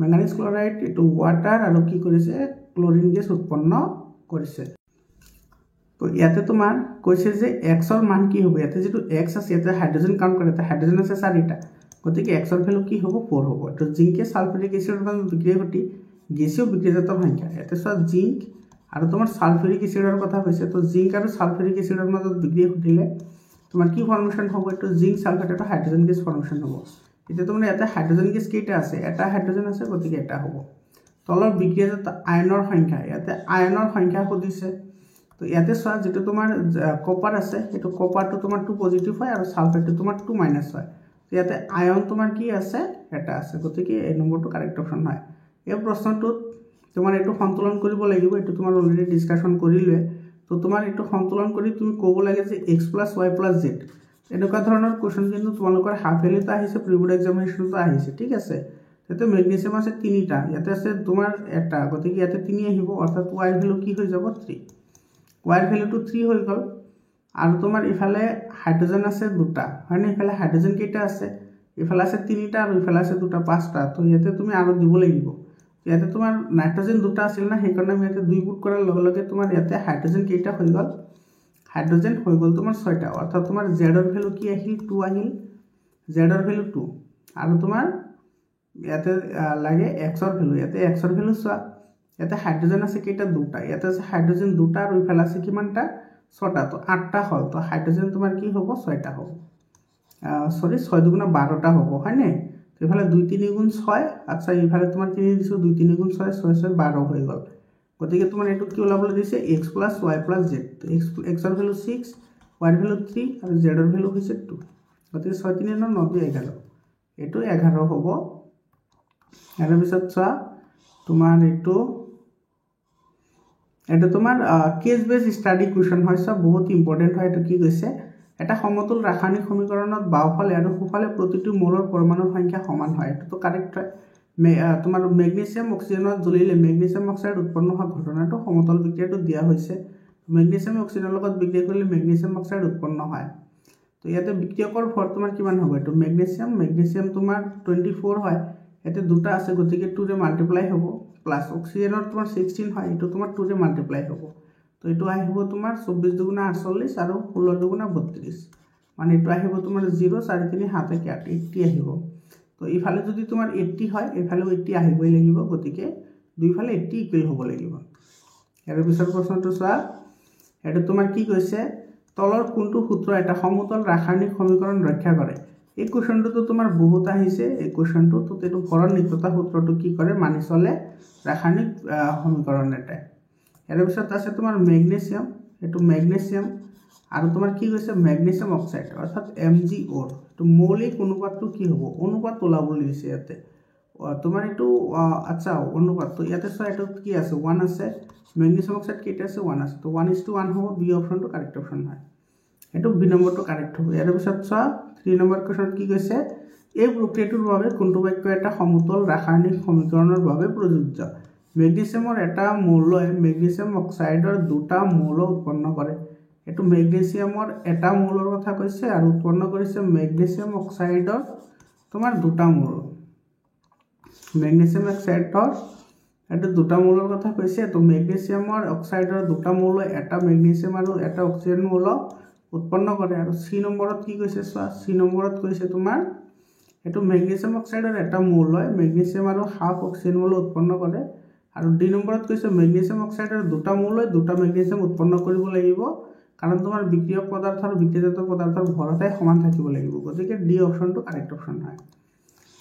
ম্যাঙ্গানিজ ক্লোৰাইড এটো ওয়াটাৰ আৰু কি কৰিছে ক্লোৰিন গেছ উৎপন্ন কৰিছে তো ইয়াতে তোমাৰ কৈছে যে x ৰ মান কি হ'ব ইয়াতে যেটো x আছে ইয়াতে হাইড্ৰজেন কাউন্ট কৰে তা হাইড্ৰজেন আছে 4টা গতিকে x ৰ ভ্যালু কি হ'ব 4 হ'ব তো জিংকে সালফিউৰিক এসিডৰ লগত বিক্ৰিয়া কৰি গেছীয় বিক্ৰিয়াজাত সংখ্যা ইয়াতে চোৱা জিংক আৰু তোমাৰ সালফিউৰিক এসিডৰ কথা কৈছে তো জিংক আৰু সালফিউৰিক এসিডৰ মাজত বিক্ৰিয়া ঘটিলে তোমাৰ কি ফৰ্মেশন হ'ব এটো জিংক সালফেট এটা হাইড্ৰজেন গেছ ফৰ্মেশন হ'ব এতিয়া তোমাৰ ইয়াতে হাইড্ৰজেন গেছ কেইটা আছে এটা হাইড্ৰজেন আছে গতিকে এটা হ'ব তলৰ বিক্ৰিয়াজাত আয়নৰ সংখ্যা ইয়াতে আয়নৰ সংখ্যা খুদিছে তো ইয়াতে চোৱা যেটো তোমাৰ কপাৰ আছে এটো কপাৰটো তোমাৰ 2 পজিটিভ হয় আৰু সালফেটটো তোমাৰ 2 মাইনাস হয় তো ইয়াতে আয়ন তোমাৰ কি আছে এটা আছে গতিকে এই নম্বৰটো কাৰেক্ট অপচন হয় এই প্ৰশ্নটোত তোমাৰ এটো সন্তুলন কৰিব লাগিব এটো তোমাৰ অলৰেডি ডিসকাশন কৰিলে তো তোমাৰ এটো সন্তুলন কৰি তুমি ক'ব লাগে যে x + y + z এনেকুৱা ধৰণৰ কোৱেশ্চন কিন্তু তোমালোকৰ হাফ এলিতে আহিছে প্ৰিবোৰ্ড এক্সামিনেশনতো আহিছে ঠিক আছে তেতে ম্যাগনেসিয়াম আছে 3টা ইয়াতে আছে তোমাৰ এটা গতিকে ইয়াতে 3 আহিব অৰ্থাৎ y এৰ ভ্যালু কি হৈ যাব 3 y এৰ ভ্যালুটো 3 হৈ গল আৰু তোমাৰ ইফালে হাইড্ৰজেন আছে দুটা মানে ইফালে হাইড্ৰজেন কেইটা আছে ইফালে আছে 3টা আৰু ইফালে আছে দুটা 5টা তো ইয়াতে তুমি আৰু দিব লাগিব ইয়াতে তোমাৰ নাইট্ৰজেন দুটা আছিল না সেই কাৰণে আমি ইয়াতে 2 পুট কৰাৰ লগে লগে তোমাৰ ইয়াতে হাইড্ৰজেন কেইটা হৈ গল হাইড্ৰজেন হৈ গল তোমাৰ 6টা অৰ্থাৎ তোমাৰ z এৰ ভ্যালু কি আহিল 2 আহিল z এৰ ভ্যালু 2 আৰু তোমাৰ ইয়াতে লাগে x এৰ ভ্যালু ইয়াতে x এৰ ভ্যালু চোৱা ইয়াতে হাইড্ৰোজেন আছে কেইটা দুটা ইয়াতে আছে হাইড্ৰোজেন দুটা আৰু ইফালে আছে কিমানটা 6টা তো 8টা হল তো হাইড্ৰোজেন তোমাৰ কি হ'ব 6টা হ'ব সরি 6 দুগুণা 12টা হ'ব হয়নে তো ইফালে 2 3 গুণ 6 আচ্ছা ইফালে তোমাৰ 3 দিছো 2 3 গুণ 6 6 6 12 হৈ গল গতিকে তোমাৰ এটো কি ওলাবলৈ দিছে x + y + z তো x এর ভ্যালু 6 y এর ভ্যালু 3 আৰু z এর ভ্যালু হৈছে 2 গতিকে 6 3 9 9 11 এটো 11 হ'ব এর পিছত চোৱা তোমাৰ এটা তোমাৰ কেস বেস স্টাডি কোৱেশ্চন হয় সব বহুত ইম্পৰ্টেন্ট হয় এটো কি কৈছে এটা সমতুল ৰাসায়নিক সমীকৰণত বাওফালে আৰু সোফালে প্ৰতিটো মোলৰ পৰমাণুৰ সংখ্যা সমান হয় এটো তো কাৰেক্ট হয় তোমাৰ ম্যাগনেসিয়াম অক্সিজেনত জ্বলিলে ম্যাগনেসিয়াম অক্সাইড উৎপন্ন হোৱা ঘটনাটো সমতল বিক্ৰিয়াটো দিয়া হৈছে ম্যাগনেসিয়াম অক্সিজেনৰ লগত বিক্ৰিয়া কৰিলে ম্যাগনেসিয়াম অক্সাইড উৎপন্ন হয় তো ইয়াতে বিক্ৰিয়কৰ ভৰ তোমাৰ কিমান হ'ব এটো ম্যাগনেসিয়াম তোমাৰ 24 হয় এতে দুটা আছে গতিকে 2 ৰে মাল্টিপ্লাই হ'ব প্লাস অক্সিজেনৰ তোমাৰ 16 হয় এটো তোমাৰ 2 ৰে মাল্টিপ্লাই হ'ব তো এটো আহিব তোমাৰ 24 দুগুণা 48 আৰু 16 দুগুণা 32 মানে এটো আহিব তোমাৰ 0 4 3 7 8 80 আহিব তো ইফালে যদি তোমাৰ 80 হয় ইফালে 80 আহিবই লাগিব গতিকে দুইফালে 80 ইকুৱেল হ'ব লাগিব ইয়াৰ পিছৰ প্ৰশ্নটো চোৱা এটা তোমাৰ কি কৈছে তলৰ কোনটো সূত্ৰ এটা সমতল ৰাসায়নিক সমীকৰণ ৰক্ষা কৰে এই কোৱেশ্চনটো তো তোমাৰ বহুত আহিছে এই কোৱেশ্চনটো তো এটো ভৰণ নিত্যতা সূত্ৰটো কি কৰে মানি চলে ৰাসায়নিক সমীকৰণ এটা ইয়াৰ পিছত আছে তোমাৰ ম্যাগনেসিয়াম এটো ম্যাগনেসিয়াম আৰু তোমাৰ কি কৈছে ম্যাগনেসিয়াম অক্সাইড অৰ্থাৎ MgO তো মৌলিক অনুপাতটো কি হ'ব অনুপাত ওলাবলৈ দিছে ইয়াতে তোমাৰ এটো আচ্ছা অনুপাত তো ইয়াতে চোৱা এটো কি আছে 1 আছে ম্যাগনেসিয়াম অক্সাইড কেইটা আছে 1 আছে তো 1:1 হ'ব বি অপচনটো কাৰেক্ট অপচন হয় এটো বি নম্বৰটো কাৰেক্ট হ'ব ইয়াৰ পিছত চোৱা 3 নম্বৰ কোৱেশ্চন কি কৈছে এই প্ৰক্ৰিয়াটোৰ বাবে কোনটো বাক্য এটা সমতল ৰাসায়নিক সমীকৰণৰ বাবে প্ৰযোজ্য ম্যাগনেসিয়ামৰ এটা মৌলই ম্যাগনেসিয়াম অক্সাইডৰ দুটা মৌল উৎপন্ন কৰে এটো ম্যাগনেসিয়ামৰ এটা মৌলৰ কথা কৈছে আৰু উৎপন্ন কৰিছে ম্যাগনেসিয়াম অক্সাইডৰ তোমাৰ দুটা মৌল ম্যাগনেসিয়াম অক্সাইডৰ এটা দুটা মৌলৰ কথা কৈছে তো ম্যাগনেসিয়ামৰ অক্সাইডৰ দুটা মৌল এটা ম্যাগনেসিয়াম আৰু এটা অক্সিজেন মৌল উৎপন্ন কৰে আৰু সি নম্বৰত কি কৈছে চোৱা সি নম্বৰত কৈছে তোমাৰ এটো মেগনেছিয়াম অক্সাইডৰ এটা মৌল হয় মেগনেছিয়াম আৰু হাফ অক্সিজেন মৌল উৎপন্ন কৰে আৰু ডি নম্বৰত কৈছে মেগনেছিয়াম অক্সাইডৰ দুটা মৌল হয় দুটা মেগনেছিয়াম উৎপন্ন কৰিব লাগিব কাৰণ তোমাৰ বিক্ৰিয়ক পদাৰ্থ আৰু বিক্ৰিয়জাত পদাৰ্থৰ ভৰটাই সমান থাকিব লাগিব গতিকে ডি অপচনটো কাৰেক্ট অপচন হয়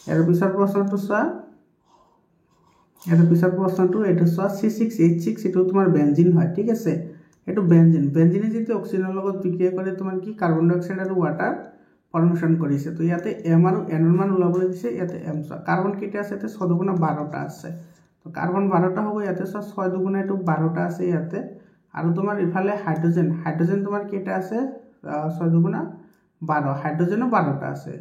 ইয়াৰ পিছৰ প্ৰশ্নটো চোৱা ইয়াৰ পিছৰ প্ৰশ্নটো এটো চোৱা C6H6 এটো তোমাৰ বেনজিন হয় ঠিক আছে এটো বেনজিনে যেতিয়া অক্সিজেনৰ লগত বিক্ৰিয়া কৰে তোমাৰ কি কাৰ্বন ডাই অক্সাইড আৰু ওৱাটাৰ ফৰ্মেশন কৰিছে তো ইয়াতে m আৰু n ৰ মান ওলাবলৈ দিছে ইয়াতে m চোৱা কাৰ্বন কেইটা আছে ইয়াতে 6 দুগুণা 12টা আছে তো কাৰ্বন 12টা হ'ব ইয়াতে চোৱা 6 দুগুণা এটো 12টা আছে ইয়াতে আৰু তোমাৰ ইফালে হাইড্ৰোজেন তোমাৰ কেইটা আছে 6 দুগুণা 12 হাইড্ৰোজেনো 12টা আছে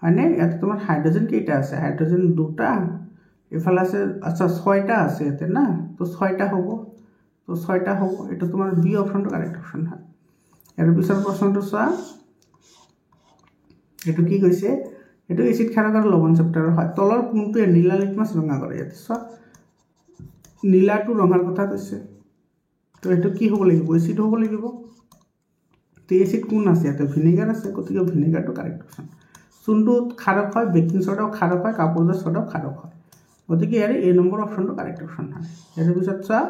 হয়নে ইয়াতে তোমাৰ হাইড্ৰোজেন কেইটা আছে হাইড্ৰোজেন দুটা ইফালে আছে আচ্ছা 6টা আছে ইয়াতে না তো 6টা হ'ব এটা তোমাৰ বি অপচনটো কাৰেক্ট অপচন হয় ইয়াৰ পিছৰ প্ৰশ্নটো চোৱা এটো কি কৈছে এটো এসিড ক্ষাৰক আৰু লৱণ চেপ্টাৰৰ হয় তলৰ কোনটোৱে নীলা লিটমাছ ৰঙা কৰে ইয়াতে চোৱা নীলাটো ৰঙাৰ কথা কৈছে তো এটো কি হ'ব লাগিব এসিড হ'ব লাগিব তো এসিড কোন আছে ইয়াতে ভিনেগাৰ আছে গতিকে ভিনেগাৰটো কাৰেক্ট অপচন চুনটো ক্ষাৰক হয় বেকিং সোডাও ক্ষাৰক হয় কাপোৰৰ সোডাও ক্ষাৰক হয় গতিকে ইয়াৰ এ নম্বৰ অপচনটো কাৰেক্ট অপচন হয় ইয়াৰ পিছত চোৱা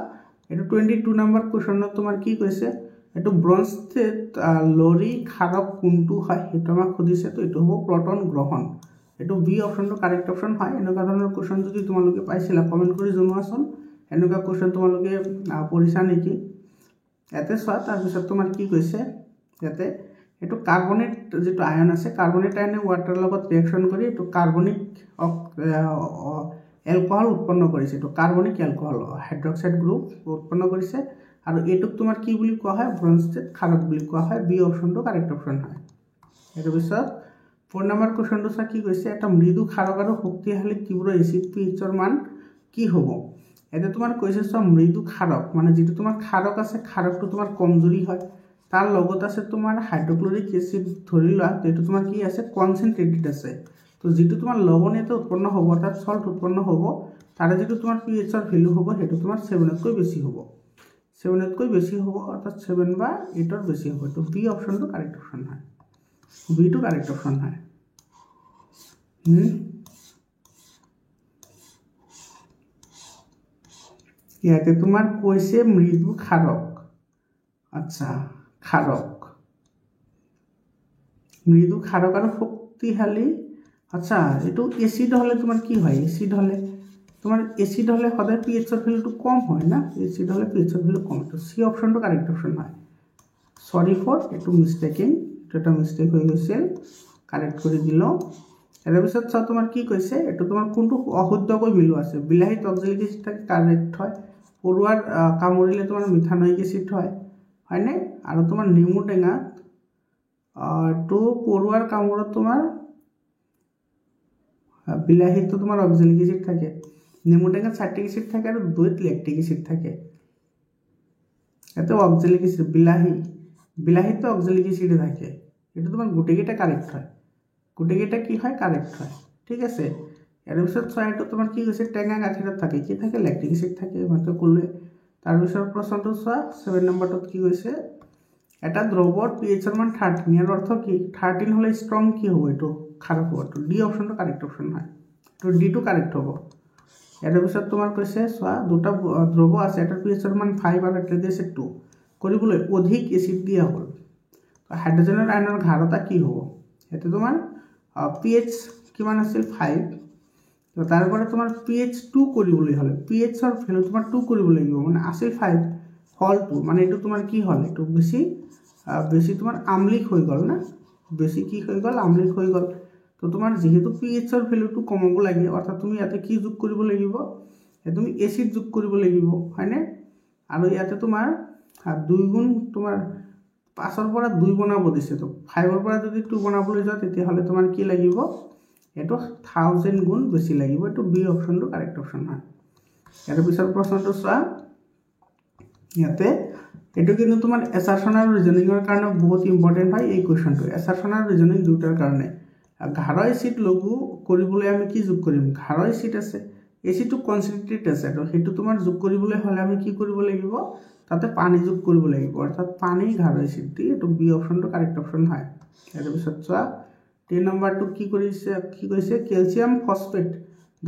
এটো 22 নম্বৰ কোৱেশ্চনত তোমাৰ কি কৈছে এটো ব্ৰঞ্জ লৰি ক্ষাৰক কোনটো হয় হেতু আমাক খুদিছে তো এটো হ'ব প্ৰটন গ্ৰহণ এটো বি অপচনটো কাৰেক্ট অপচন হয় এনেকুৱা ধৰণৰ কোৱেশ্চন যদি তোমালোকে পাইছিলা কমেন্ট কৰি জনোৱাচোন এনেকুৱা কোৱেশ্চন তোমালোকে পঢ়িছা নেকি ইয়াতে চোৱা তাৰ পিছত তোমাৰ কি কৈছে ইয়াতে এটো কাৰ্বনেট যেটো আয়ন আছে কাৰ্বনেট আয়নে ওয়াটাৰ লগত ৰিঅ্যাকশন কৰি এটো কাৰ্বনিক এলকোহল উৎপন্ন কৰিছে তো কাৰ্বনিক এলকোহল হাইড্ৰক্সাইড গ্ৰুপ উৎপন্ন কৰিছে আৰু এটুক তোমাৰ কি বুলি কোৱা হয় ব্ৰঞ্জেট ক্ষাৰক বুলি কোৱা হয় বি অপচনটো কাৰেক্ট অপচন হয় এৰ পিছত 4 নম্বৰ কোৱেশ্চনটো চা কি কৈছে এটা মৃদু ক্ষাৰক আৰু শক্তিশালী তীব্ৰ এসিড পিএইচৰ মান কি হ'ব এতে তোমাৰ কৈছে চা মৃদু ক্ষাৰক মানে যেটো তোমাৰ ক্ষাৰক আছে ক্ষাৰকটো তোমাৰ কমজোৰি হয় তাৰ লগত আছে তোমাৰ হাইড্ৰোক্লোৰিক এসিড ধৰি লোৱা এটো তোমাৰ কি আছে কনসেন্ট্ৰেটেড আছে তো যেটো তোমাৰ লৱণেতে উৎপন্ন হ'ব অৰ্থাৎ সল্ট উৎপন্ন হ'ব তাৰে যেটো তোমাৰ pH ৰ ভ্যালু হ'ব হেতু তোমাৰ 7 তকৈ বেছি হ'ব 7 তকৈ বেছি হ'ব অৰ্থাৎ 7 বা 8 ৰ বেছি হ'ব তো বি অপচনটো কাৰেক্ট অপচন হয় বি টো কাৰেক্ট অপচন হয় ইয়াতে তোমাৰ কৈছে মৃদু ক্ষাৰক আচ্ছা ক্ষাৰক মৃদু ক্ষাৰক আৰু শক্তিশালী আচ্ছা এটো এসিড হলে তোমাৰ কি হয় এসিড হলে তোমাৰ এসিড হলে সদায় pH ৰ ভ্যালুটো কম হয় না এসিড হলে pH ৰ ভ্যালু কম তো সি অপচনটো কাৰেক্ট অপচন হয় সৰি ফৰ এটু মিস্টেকিং এটা মিস্টেক হৈ গৈছিল কাৰেক্ট কৰি দিলো এৰ পিছত চা তোমাৰ কি কৈছে এটো তোমাৰ কোনটো অশুদ্ধকৈ মিলু আছে বিলাহীত অক্সালিক এসিড থাকে কাৰেক্ট হয় পৰুৱাৰ কামুৰিলে তোমাৰ মিথানয়িক এসিড হয় হয়নে আৰু তোমাৰ নেমু টেঙা তো পৰুৱাৰ কামুৰত তোমাৰ বিলাহীত তো তোমাৰ অক্সালিক এসিড থাকে নেমু টেঙাত সাইট্ৰিক এসিড থাকে আৰু দৈত ল্যাকটিক এসিড থাকে এতে অক্সালিক এসিড বিলাহীত তো অক্সালিক এসিড থাকে এটা তোমার গুটেকেটা কারেক্ট হয় গুটেকেটা কি হয় কারেক্ট হয় ঠিক আছে এর পিছত ছয়টো তোমার কি কৈছে টেঙা গাঠিৰত থাকে কি থাকে ল্যাকটিক এসিড থাকে মাত্ৰ কলে তাৰ পিছত প্ৰশ্নটো চোৱা 7 নম্বৰটোত কি কৈছে এটা দ্ৰৱৰ pH ৰ মান 13 ইয়াৰ অৰ্থ কি 13 হলে স্ট্ৰং কি হ'ব এটো খারাপ হ'ব তো ডি অপচনটো কারেক্ট অপচন হয় তো ডি টু কারেক্ট হ'ব এর পিছত তোমাৰ কৈছে চোৱা দুটা দ্ৰৱ আছে এটা pH ৰ মান 5 আৰু এটা দিছে 2 কৰিবলৈ অধিক এসিড দিয়া হ'ল হাইড্ৰোজেনৰ আয়নৰ ঘাৰতা কি হ'ব এতে তোমাৰ pH কিমান আছিল 5 তো তাৰপৰে তোমাৰ pH 2 কৰিবলৈ হলে pH ৰ ভ্যালু তোমাৰ 2 কৰিব লাগিব মানে আছিল 5 হল 2 মানে এটো তোমাৰ কি হল এটো বেছি তোমাৰ আমলিক হৈ গল না বেছি কি হৈ গল আমলিক হৈ গল তো তোমাৰ যেহেতু pH ৰ ভ্যালুটো কমাব লাগে অৰ্থাৎ তুমি ইয়াতে কি যোগ কৰিব লাগিব তুমি এসিড যোগ কৰিব লাগিব হয়নে আৰু ইয়াতে তোমাৰ 2 গুণ তোমাৰ 5 ৰ পৰা 2 বনাব দিছে তো 5 ৰ পৰা যদি 2 বনাবলৈ যাও তেতিয়া হলে তোমাৰ কি লাগিব এটো 1000 গুণ বেছি লাগিব এটো বি অপচনটো কারেক্ট অপচন হয় এর পিছৰ প্ৰশ্নটো চোৱা ইয়াতে এটো কিন্তু তোমাৰ এসাৰশন আৰু ৰিজনিংৰ কাৰণে বহুত ইম্পৰ্টেন্ট হয় এই কোৱেশ্চনটো এসাৰশন আৰু ৰিজনিং দুটাৰ কাৰণে ঘাৰ এসিড লঘু কৰিবলৈ আমি কি যোগ কৰিম ঘাৰ এসিড আছে এচিডটো কনসেন্ট্ৰেট আছে তো সেইটো তোমাৰ যোগ কৰিবলৈ হলে আমি কি কৰিব লাগিব তাতে পানী যোগ কৰিব লাগিব অৰ্থাৎ পানী ঘাৰ এচিড দি এটো বি অপশনটো কাৰেক্ট অপশন হয় এৰ পিছত চোৱা 3 নম্বৰটো কি কৈছে ক্যালসিয়াম ফসফেট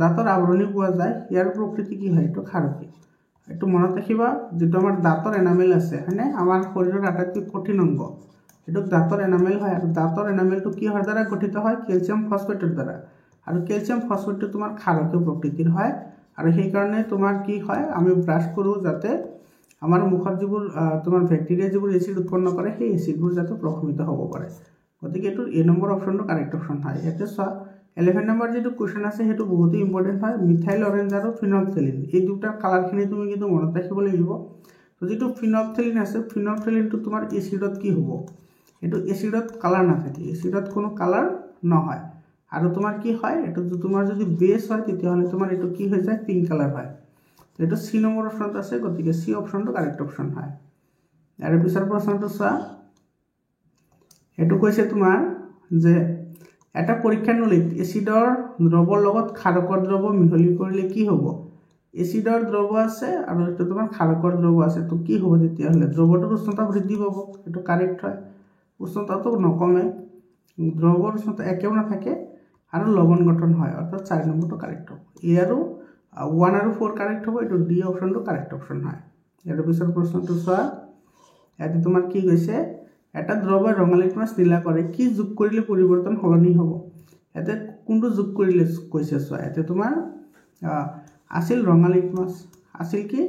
দাঁতৰ আৱৰণী পোৱা যায় ইয়াৰ প্ৰকৃতি কি হয় এটো ক্ষাৰকীয় এটো মনত ৰাখিবা যেটো আমাৰ দাঁতৰ এনামেল আছে হয়নে আমাৰ শৰীৰৰ আটাইতকৈ কঠিন অংগ এটো দাঁতৰ এনামেল হয় আৰু দাঁতৰ এনামেলটো কি হয় দ্বাৰা গঠিত হয় ক্যালসিয়াম ফসফেটৰ দ্বাৰা আৰু ক্যালসিয়াম ফসফেটটো তোমাৰ ক্ষাৰকীয় প্ৰকৃতিৰ হয় আৰু সেই কাৰণে তোমাৰ কি হয় আমি ব্ৰাশ কৰো যাতে আমাৰ মুখত যিবোৰ তোমাৰ ব্যাকটেৰিয়া যিবোৰ এসিড উৎপন্ন কৰে সেই এসিডবোৰ যাতে প্ৰশমিত হ'ব পাৰে গতিকে এটো এ নম্বৰ অপশনটো কাৰেক্ট অপশন হয় এতে চোৱা 11 নম্বৰ যেটো কোৱেশ্চন আছে হেতু বহুত ইম্পৰ্টেন্ট হয় মিথাইল অৰেঞ্জ আৰু ফিনলফথেলিন এই দুটা কালাৰখিনি তুমি কিন্তু মনত ৰাখিব লাগিব তো যেটো ফিনলফথেলিন আছে ফিনলফথেলিনটো তোমাৰ এসিডত কি হ'ব এটো এসিডত কালাৰ নাথাকে এসিডত কোনো কালাৰ নহয় আৰু তোমাৰ কি হয় এটো তোমাৰ যদি বেস হয় তেতিয়াহলে তোমাৰ এটো কি হৈ যায় পিঙ্ক কালাৰ হয় এটো সি নম্বৰ অপশনত আছে গতিকে সি অপশনটো কাৰেক্ট অপশন হয় আৰু পিছৰ প্ৰশ্নটো চোৱা এটো কৈছে তোমাৰ যে এটা পৰীক্ষানলীত এসিডৰ দ্ৰৱৰ লগত ক্ষাৰকৰ দ্ৰৱ মিহলি কৰিলে কি হ'ব এসিডৰ দ্ৰৱ আছে আৰু এটো তোমাৰ ক্ষাৰকৰ দ্ৰৱ আছে তো কি হ'ব তেতিয়াহলে দ্ৰৱটোৰ উষ্ণতা বৃদ্ধি পাব এটো কাৰেক্ট হয় উষ্ণতাটো নকমে দ্ৰৱৰ উষ্ণতা একেও নাথাকে আৰু লবণ গঠন হয় অৰ্থাৎ 4 নম্বৰটো কাৰেক্ট হ'ব এ আৰু 1 আৰু 4 কাৰেক্ট হ'ব এটো ডি অপশনটো কাৰেক্ট অপশন হয় এৰ পিছৰ প্ৰশ্নটো চোৱা এতে তোমাৰ কি কৈছে এটা দ্ৰৱ ৰঙালীত মাছ নীলা কৰে কি যোগ কৰিলে পৰিৱৰ্তন হলনি হ'ব এতে কোনটো যোগ কৰিলে কৈছে চোৱা এতে তোমাৰ আছিল ৰঙালীত মাছ আছিল কি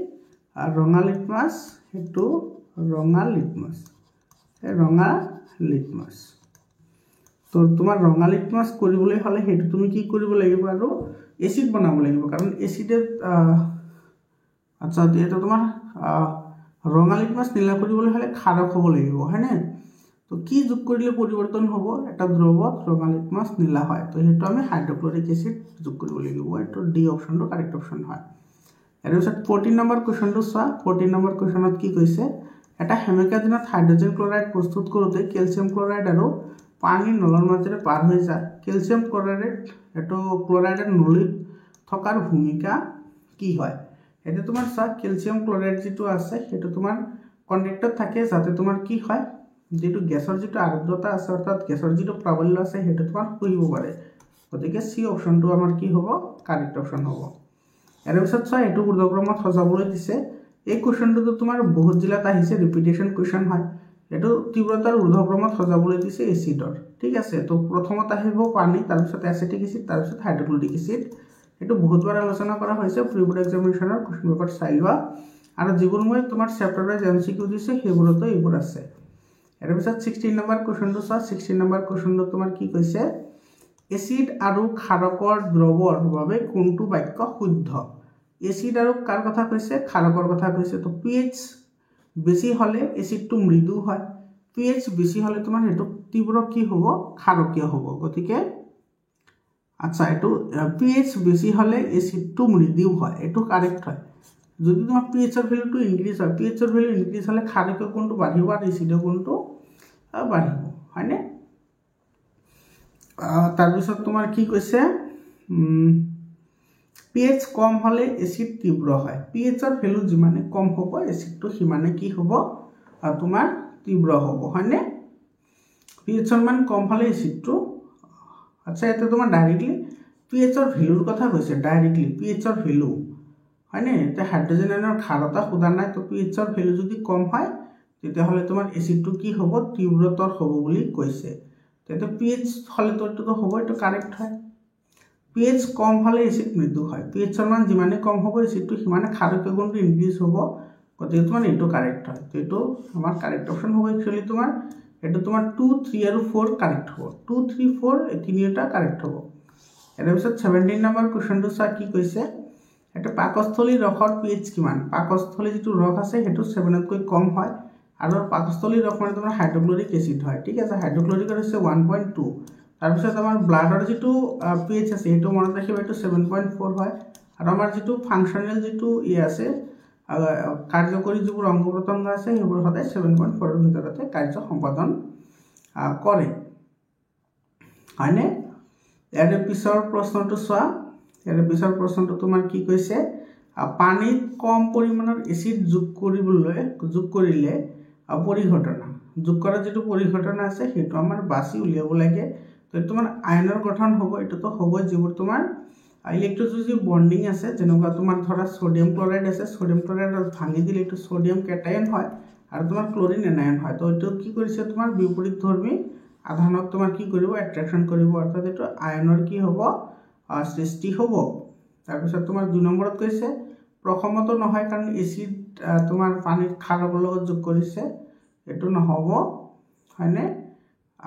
ৰঙালীত মাছ হেতু ৰঙালীত মাছ ৰঙালীত মাছ তো তোমাৰ ৰঙালীত মাছ কৰিবলৈ হলে হেতু তুমি কি কৰিব লাগিব আৰু এসিড বনাব লাগিব কাৰণ এসিডে আচ্ছা এটা তোমাৰ ৰঙালীত মাছ নীলা কৰিবলৈ হলে ক্ষাৰক হ'ব লাগিব হয়নে তো কি যোগ কৰিলে পৰিৱৰ্তন হ'ব এটা দ্ৰৱত ৰঙালীত মাছ নীলা হয় তো হেতু আমি হাইড্ৰক্লোৰিক এসিড যোগ কৰিব লাগিব এটো ডি অপশনটো কাৰেক্ট অপশন হয় এৰ পিছত 14 নম্বৰ কোৱেশ্চনটো চোৱা 14 নম্বৰ কোৱেশ্চনত কি কৈছে এটা হেমিকাজনত হাইড্ৰোজেন ক্লোৰাইড প্ৰস্তুত কৰোতে ক্যালসিয়াম ক্লোৰাইড আৰু পানী নলৰ মাজেৰে পাৰ হৈ যায় ক্যালসিয়াম ক্লোৰাইড এটো ক্লোৰাইডৰ নলীত থকাৰ ভূমিকা কি হয় এতে তোমাৰ চা ক্যালসিয়াম ক্লোৰাইড যেটো আছে হেতু তোমাৰ কন্ডাক্টত থাকে যাতে তোমাৰ কি হয় যেটো গ্যাসৰ যেটো আৰ্দ্ৰতা আছে অৰ্থাৎ গ্যাসৰ যেটো প্ৰাবল্য আছে হেতু তোমাৰ কইব পাৰে গতিকে সি অপশনটো আমাৰ কি হ'ব কাৰেক্ট অপশন হ'ব এৰ পিছত চা এটো ঊৰ্ধ্বক্ৰমত সজাবলৈ দিছে এই কোৱেশ্চনটো তোমাৰ বহুত জিলাত আহিছে ৰিপিটেশন কোৱেশ্চন হয় এটো তীব্ৰতাৰ ঊৰ্ধ্বক্ৰমত সজাবলৈ দিছে এসিডৰ ঠিক আছে তো প্ৰথমত আহিব পানী তাৰ পিছত এসিটিক এসিড তাৰ পিছত হাইড্ৰক্লোৰিক এসিড এটো বহুতবাৰ আলোচনা কৰা হৈছে প্ৰিবোৰ্ড এক্সামিনেশনৰ কোৱেশ্চন পেপাৰ চাইলবা আৰু যিবোৰ মই তোমাৰ চেপ্টাৰ वाइज এমসিকিউ দিছে হেবোৰতো এইবোৰ আছে এৰ পিছত 16 নম্বৰ কোৱেশ্চনটো চোৱা 16 নম্বৰ কোৱেশ্চনটো তোমাৰ কি কৈছে এসিড আৰু ক্ষাৰকৰ দ্ৰৱৰ বাবে কোনটো বাক্য শুদ্ধ এসিড আৰু কাৰ কথা কৈছে ক্ষাৰকৰ কথা কৈছে তো pH বেছি হলে এসিডটো মৃদু হয় pH বেছি হলে তোমাৰ হেতু তীব্ৰ কি হ'ব ক্ষাৰকীয় হ'ব গতিকে আচ্ছা এটো pH বেছি হলে এসিডটো মৃদু হয় এটো কারেক্ট হয় যদি তোমাৰ pH এৰ ভ্যালুটো ইনক্ৰিজ হয় pH এৰ ভ্যালু ইনক্ৰিজ হলে ক্ষাৰকীয় কোনটো বাঢ়িব আৰু এসিডৰ কোনটো বাঢ়িব হয়নে তাৰ পিছত তোমাৰ কি কৈছে pH কম হলে এসিড তীব্ৰ হয় pH এর ভ্যালু যিমানে কম হ'ব এসিডটো সিমানে কি হ'ব তোমাৰ তীব্ৰ হ'ব হয়নে pH এর মান কম হলে এসিডটো আচ্ছা এটা তোমার ডাইরেক্টলি pH এর ভ্যালুর কথা কৈছে ডাইরেক্টলি pH এর ভ্যালু হয়নে এটা হাইড্রোজেন আয়নৰ ক্ষাৰতা খুদা নাই তো pH এৰ ভ্যালু যদি কম হয় তেতিয়া হলে তোমাৰ এসিডটো কি হ'ব তীব্ৰতৰ হ'ব বুলি কৈছে তেতে pH হলে তো হ'ব এটা কারেক্ট হয় pH কম হলে এসিড মৃদু হয় pH এর মান যিমানে কম হ'ব এসিডটো সিমানে ক্ষাৰকীয় গুণটো ইনক্ৰিজ হ'ব গতিকে তোমাৰ এটো কাৰেক্ট হয় তো এটো আমাৰ কাৰেক্ট অপশন হ'ব एक्चुअली তোমাৰ এটো তোমাৰ 2 3 আৰু 4 কাৰেক্ট হ'ব 2 3 4 এই তিনিটা কাৰেক্ট হ'ব এৰ পিছত 17 নম্বৰ কোৱেশ্চনটো চা কি কৈছে এটা পাকস্থলী ৰসৰ pH কিমান পাকস্থলী যেটো ৰস আছে হেতু 7 তকৈ কম হয় আৰু পাকস্থলী ৰস মানে তোমাৰ হাইড্ৰক্লোৰিক এসিড হয় ঠিক আছে হাইড্ৰক্লোৰিক আছে 1.2 তাৰ পিছত আমাৰ ব্লাডৰ যেটো pH আছে হেতু মনত ৰাখিবা এটো 7.4 হয় আৰু আমাৰ যেটো ফাংশনাল যেটো ই আছে কাৰ্যকৰী যিবোৰ অংগ প্ৰত্যংগ আছে হেবোৰ সদায় 7.4 এৰ ভিতৰতে কাৰ্য সম্পাদন কৰে হয়নে এৰ পিছৰ প্ৰশ্নটো চোৱা ইয়াৰ পিছৰ প্ৰশ্নটো তোমাৰ কি কৈছে পানীত কম পৰিমাণৰ এচিড যোগ কৰিলে পৰিঘটনা যোগ কৰা যেটো পৰিঘটনা আছে সেইটো আমাৰ বাছি উলিয়াব লাগে তো তোমাৰ আয়নৰ গঠন হ'ব এটোতো হ'ব যিবোৰ তোমাৰ ইলেক্ট্ৰোস্ট্যাটিক বন্ডিং আছে যেনেকুৱা তোমাৰ ধৰা সোডিয়াম ক্লোৰাইড আছে সোডিয়াম ক্লোৰাইড ভাঙি দিলে এটো সোডিয়াম কেটায়ন হয় আৰু তোমাৰ ক্লোৰিন এনায়ন হয় তো এটো কি কৰিছে তোমাৰ বিপৰীতধৰ্মী আধানক তোমাৰ কি কৰিব এট্ৰাকশন কৰিব অৰ্থাৎ এটো আয়নৰ কি হ'ব সৃষ্টি হ'ব তাৰ পিছত তোমাৰ 2 নম্বৰত কৈছে প্ৰথমত নহয় কাৰণ এচিড তোমাৰ পানীত খাৰৰ লগত যোগ কৰিছে এটো নহব হয়নে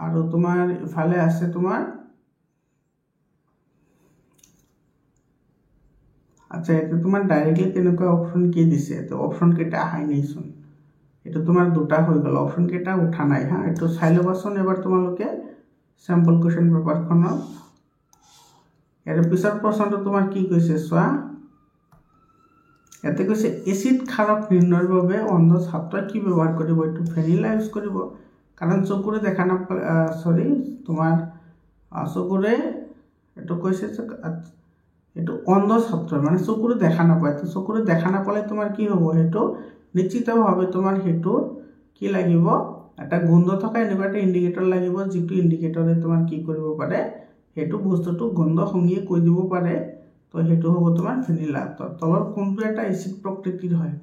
আৰু তোমাৰ ইফালে আছে তোমাৰ আচ্ছা এটো তোমাৰ ডাইৰেক্টলি কেনেকুৱা অপচন কি দিছে তো অপচন কেটা আহাই নাইছোন এটো তোমাৰ দুটা হৈ গল অপচন কেটা উঠা নাই হা এটো চাই লবাচোন এবাৰ তোমালোকে স্যাম্পল কোৱেশ্চন পেপাৰখনত এৰ পিছৰ প্ৰশ্নটো তোমাৰ কি কৈছে চোৱা এতে কৈছে এসিড ক্ষাৰক নিৰ্ণয়ৰ বাবে অন্ধ ছাত্ৰই কি ব্যৱহাৰ কৰিব এটো ভ্যানিলা ইউজ কৰিব কাৰণ চকুৰে দেখা না তোমাৰ চকুৰে এটো কৈছে এটো অন্ধ ছাত্ৰ মানে চকুৰে দেখা না পায় তো চকুৰে দেখা না পালে তোমাৰ কি হ'ব হেটো নিশ্চিতভাৱে তোমাৰ হেটো কি লাগিব এটা গন্ধ থকা এনেকুৱা এটা ইন্ডিকেটৰ লাগিব যেটো ইন্ডিকেটৰে তোমাৰ কি কৰিব পাৰে হেটো বস্তুটো গন্ধ সংগিয়ে কৈ দিব পাৰে তো হেটো হ'ব তোমাৰ ভ্যানিলা তো তলৰ কোনটো এটা এসিড প্ৰকৃতিৰ হয়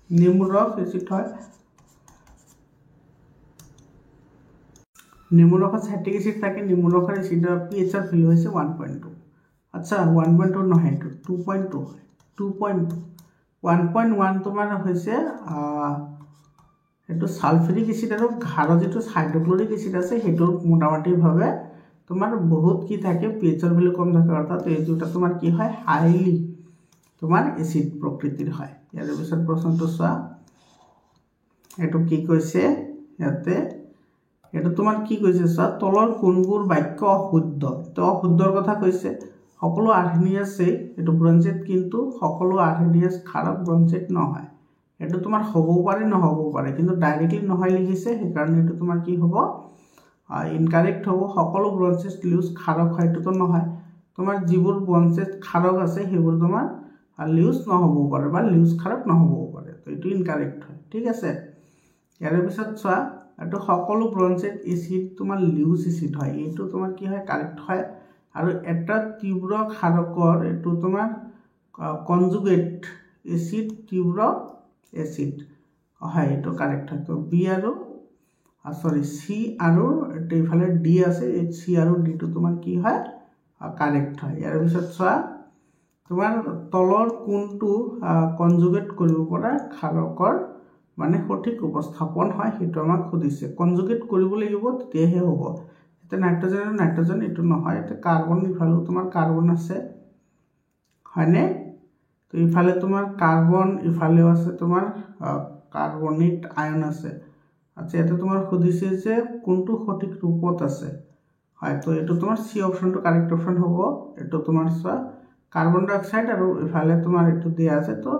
নেমুৰস এসিড হয় নেমুৰসত স্যাটিক এসিড থাকে নেমুৰসৰ এসিডৰ pH এর ভ্যালু হৈছে 1.2 আচ্ছা 1.2 নহয় এটো 2.2 2.2 1.1 তোমাৰ হৈছে এটো সালফিউৰিক এসিড আৰু ঘাড় যেটো হাইড্ৰোক্লোৰিক এসিড আছে হেটো মোটামুটি ভাবে তোমার বহুত কি থাকে pH এর ভ্যালু কম থাকে অর্থাৎ এই দুটা তোমার কি হয় হাইলি তোমার এসিড প্রকৃতির হয় ইয়াৰ পিছত প্ৰশ্নটো চোৱা এটো কি কৈছে ইয়াতে এটো তোমাৰ কি কৈছে চোৱা তলৰ কোনবোৰ বাক্য অশুদ্ধ তো অশুদ্ধৰ কথা কৈছে সকলো আৰ্হেনিয়াছে এটো ব্ৰঞ্জেট কিন্তু সকলো আৰ্হেনিয়াছ খাৰাপ ব্ৰঞ্জেট নহয় এটো তোমাৰ হ'ব পাৰে নহ'ব পাৰে কিন্তু ডাইৰেক্টলি নহয় লিখিছে সেই কাৰণে এটো তোমাৰ কি হ'ব ইনকাৰেক্ট হ'ব সকলো ব্ৰঞ্জেট লিউজ খাৰক হয় এটো তো নহয় তোমাৰ যিবোৰ ব্ৰঞ্জেট খাৰক আছে হেবোৰ তোমাৰ লিউজ নহ'ব পাৰে বা লিউজ খাৰক নহ'ব পাৰে তো এটো ইনকাৰেক্ট হয় ঠিক আছে ইয়াৰ পিছত চোৱা এটো সকলো ব্ৰঞ্জেট এসিড তোমাৰ লিউজ এসিড হয় এটো তোমাৰ কি হয় কাৰেক্ট হয় আৰু এটা তীব্ৰ খাৰকৰ এটো তোমাৰ কনজুগেট এসিড তীব্ৰ এসিড হয় এটো কাৰেক্ট হয় তো বি আৰু সৰি সি আৰু এফালে ডি আছে এই সি আৰু ডি টো তোমাৰ কি হয় কাৰেক্ট হয় ইয়াৰ পিছত চোৱা তোমাৰ তলৰ কোনটো কনজুগেট কৰিব পৰা খাৰকৰ মানে সঠিক উপস্থাপন হয় হেটো আমাক খুদিছে কনজুগেট কৰিব লাগিব তেতিয়াহে হ'ব এটা নাইট্ৰজেন এটো নহয় এটা কাৰ্বন ইফালে তোমাৰ কাৰ্বন আছে হয়নে তো ইফালে তোমাৰ কাৰ্বন ইফালেও আছে তোমাৰ কাৰ্বনেট আয়ন আছে আচ্ছা এটা তোমাৰ খুদিছে যে কোনটো সঠিক ৰূপত আছে হয় তো এটো তোমাৰ সি অপশনটো কাৰেক্ট অপশন হ'ব এটো তোমাৰ চোৱা কাৰ্বন ডাই অক্সাইড আৰু ইফালে তোমাৰ এটো দিয়া আছে তো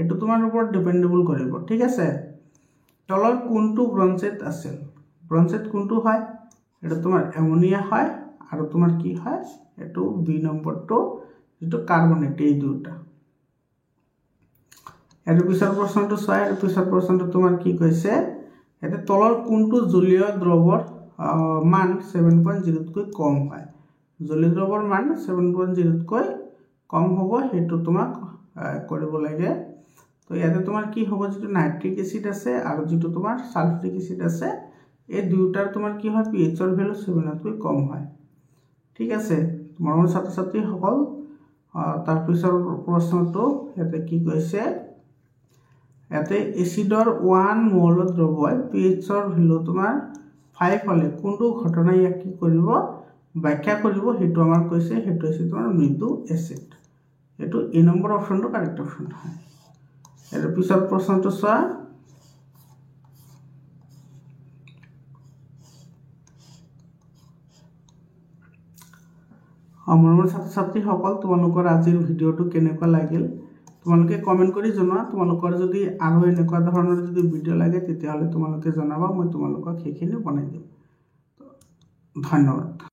এটো তোমাৰ ওপৰত ডিপেন্ডেবল কৰিব ঠিক আছে তলৰ কোনটো ব্ৰঞ্জেট আছে ব্ৰঞ্জেট কোনটো হয় এটো তোমাৰ অ্যামোনিয়া হয় আৰু তোমাৰ কি হয় এটো বি নম্বৰটো যেটো কাৰ্বনেট এই দুটা এৰ পিছৰ প্ৰশ্নটো চোৱা এৰ পিছৰ প্ৰশ্নটো তোমাৰ কি কৈছে এতে তলৰ কোনটো জলীয় দ্ৰৱৰ মান 7.0 তকৈ কম হয় জলীয় দ্ৰৱৰ মান 7.0 তকৈ কম হ'ব হেতু তোমাক কৰিব লাগে তো ইয়াতে তোমাৰ কি হ'ব যেটো নাইট্ৰিক এসিড আছে আৰু যেটো তোমাৰ সালফিউৰিক এসিড আছে এই দুটাৰ তোমাৰ কি হয় pH এৰ ভ্যালু 7 তকৈ কম হয় ঠিক আছে মৰমৰ ছাত্ৰ ছাত্ৰী সকল তাৰ পিছৰ প্ৰশ্নটো ইয়াতে কি কৈছে ইয়াতে এসিডৰ 1 মোল দ্ৰৱই pH এৰ ভ্যালু তোমাৰ 5 হলে কোনটো ঘটনা ইয়াক কি কৰিব ব্যাখ্যা কৰিব হেতু আমাৰ কৈছে হেতু আছে তোমাৰ মৃদু এসিড এটো এ নম্বৰ অপশনটো কাৰেক্ট অপশন হয় এৰ পিছৰ প্ৰশ্নটো চোৱা মৰমৰ ছাত্ৰ ছাত্ৰী সকল তোমালোকৰ আজিৰ ভিডিওটো কেনেকুৱা লাগিল তোমালোকে কমেন্ট কৰি জনোৱা তোমালোকৰ যদি আৰু এনেকুৱা ধৰণৰ যদি ভিডিও লাগে তেতিয়া হলে তোমালোকে জনাবা মই তোমালোকক হেখিনি বনাই দিম ধন্যবাদ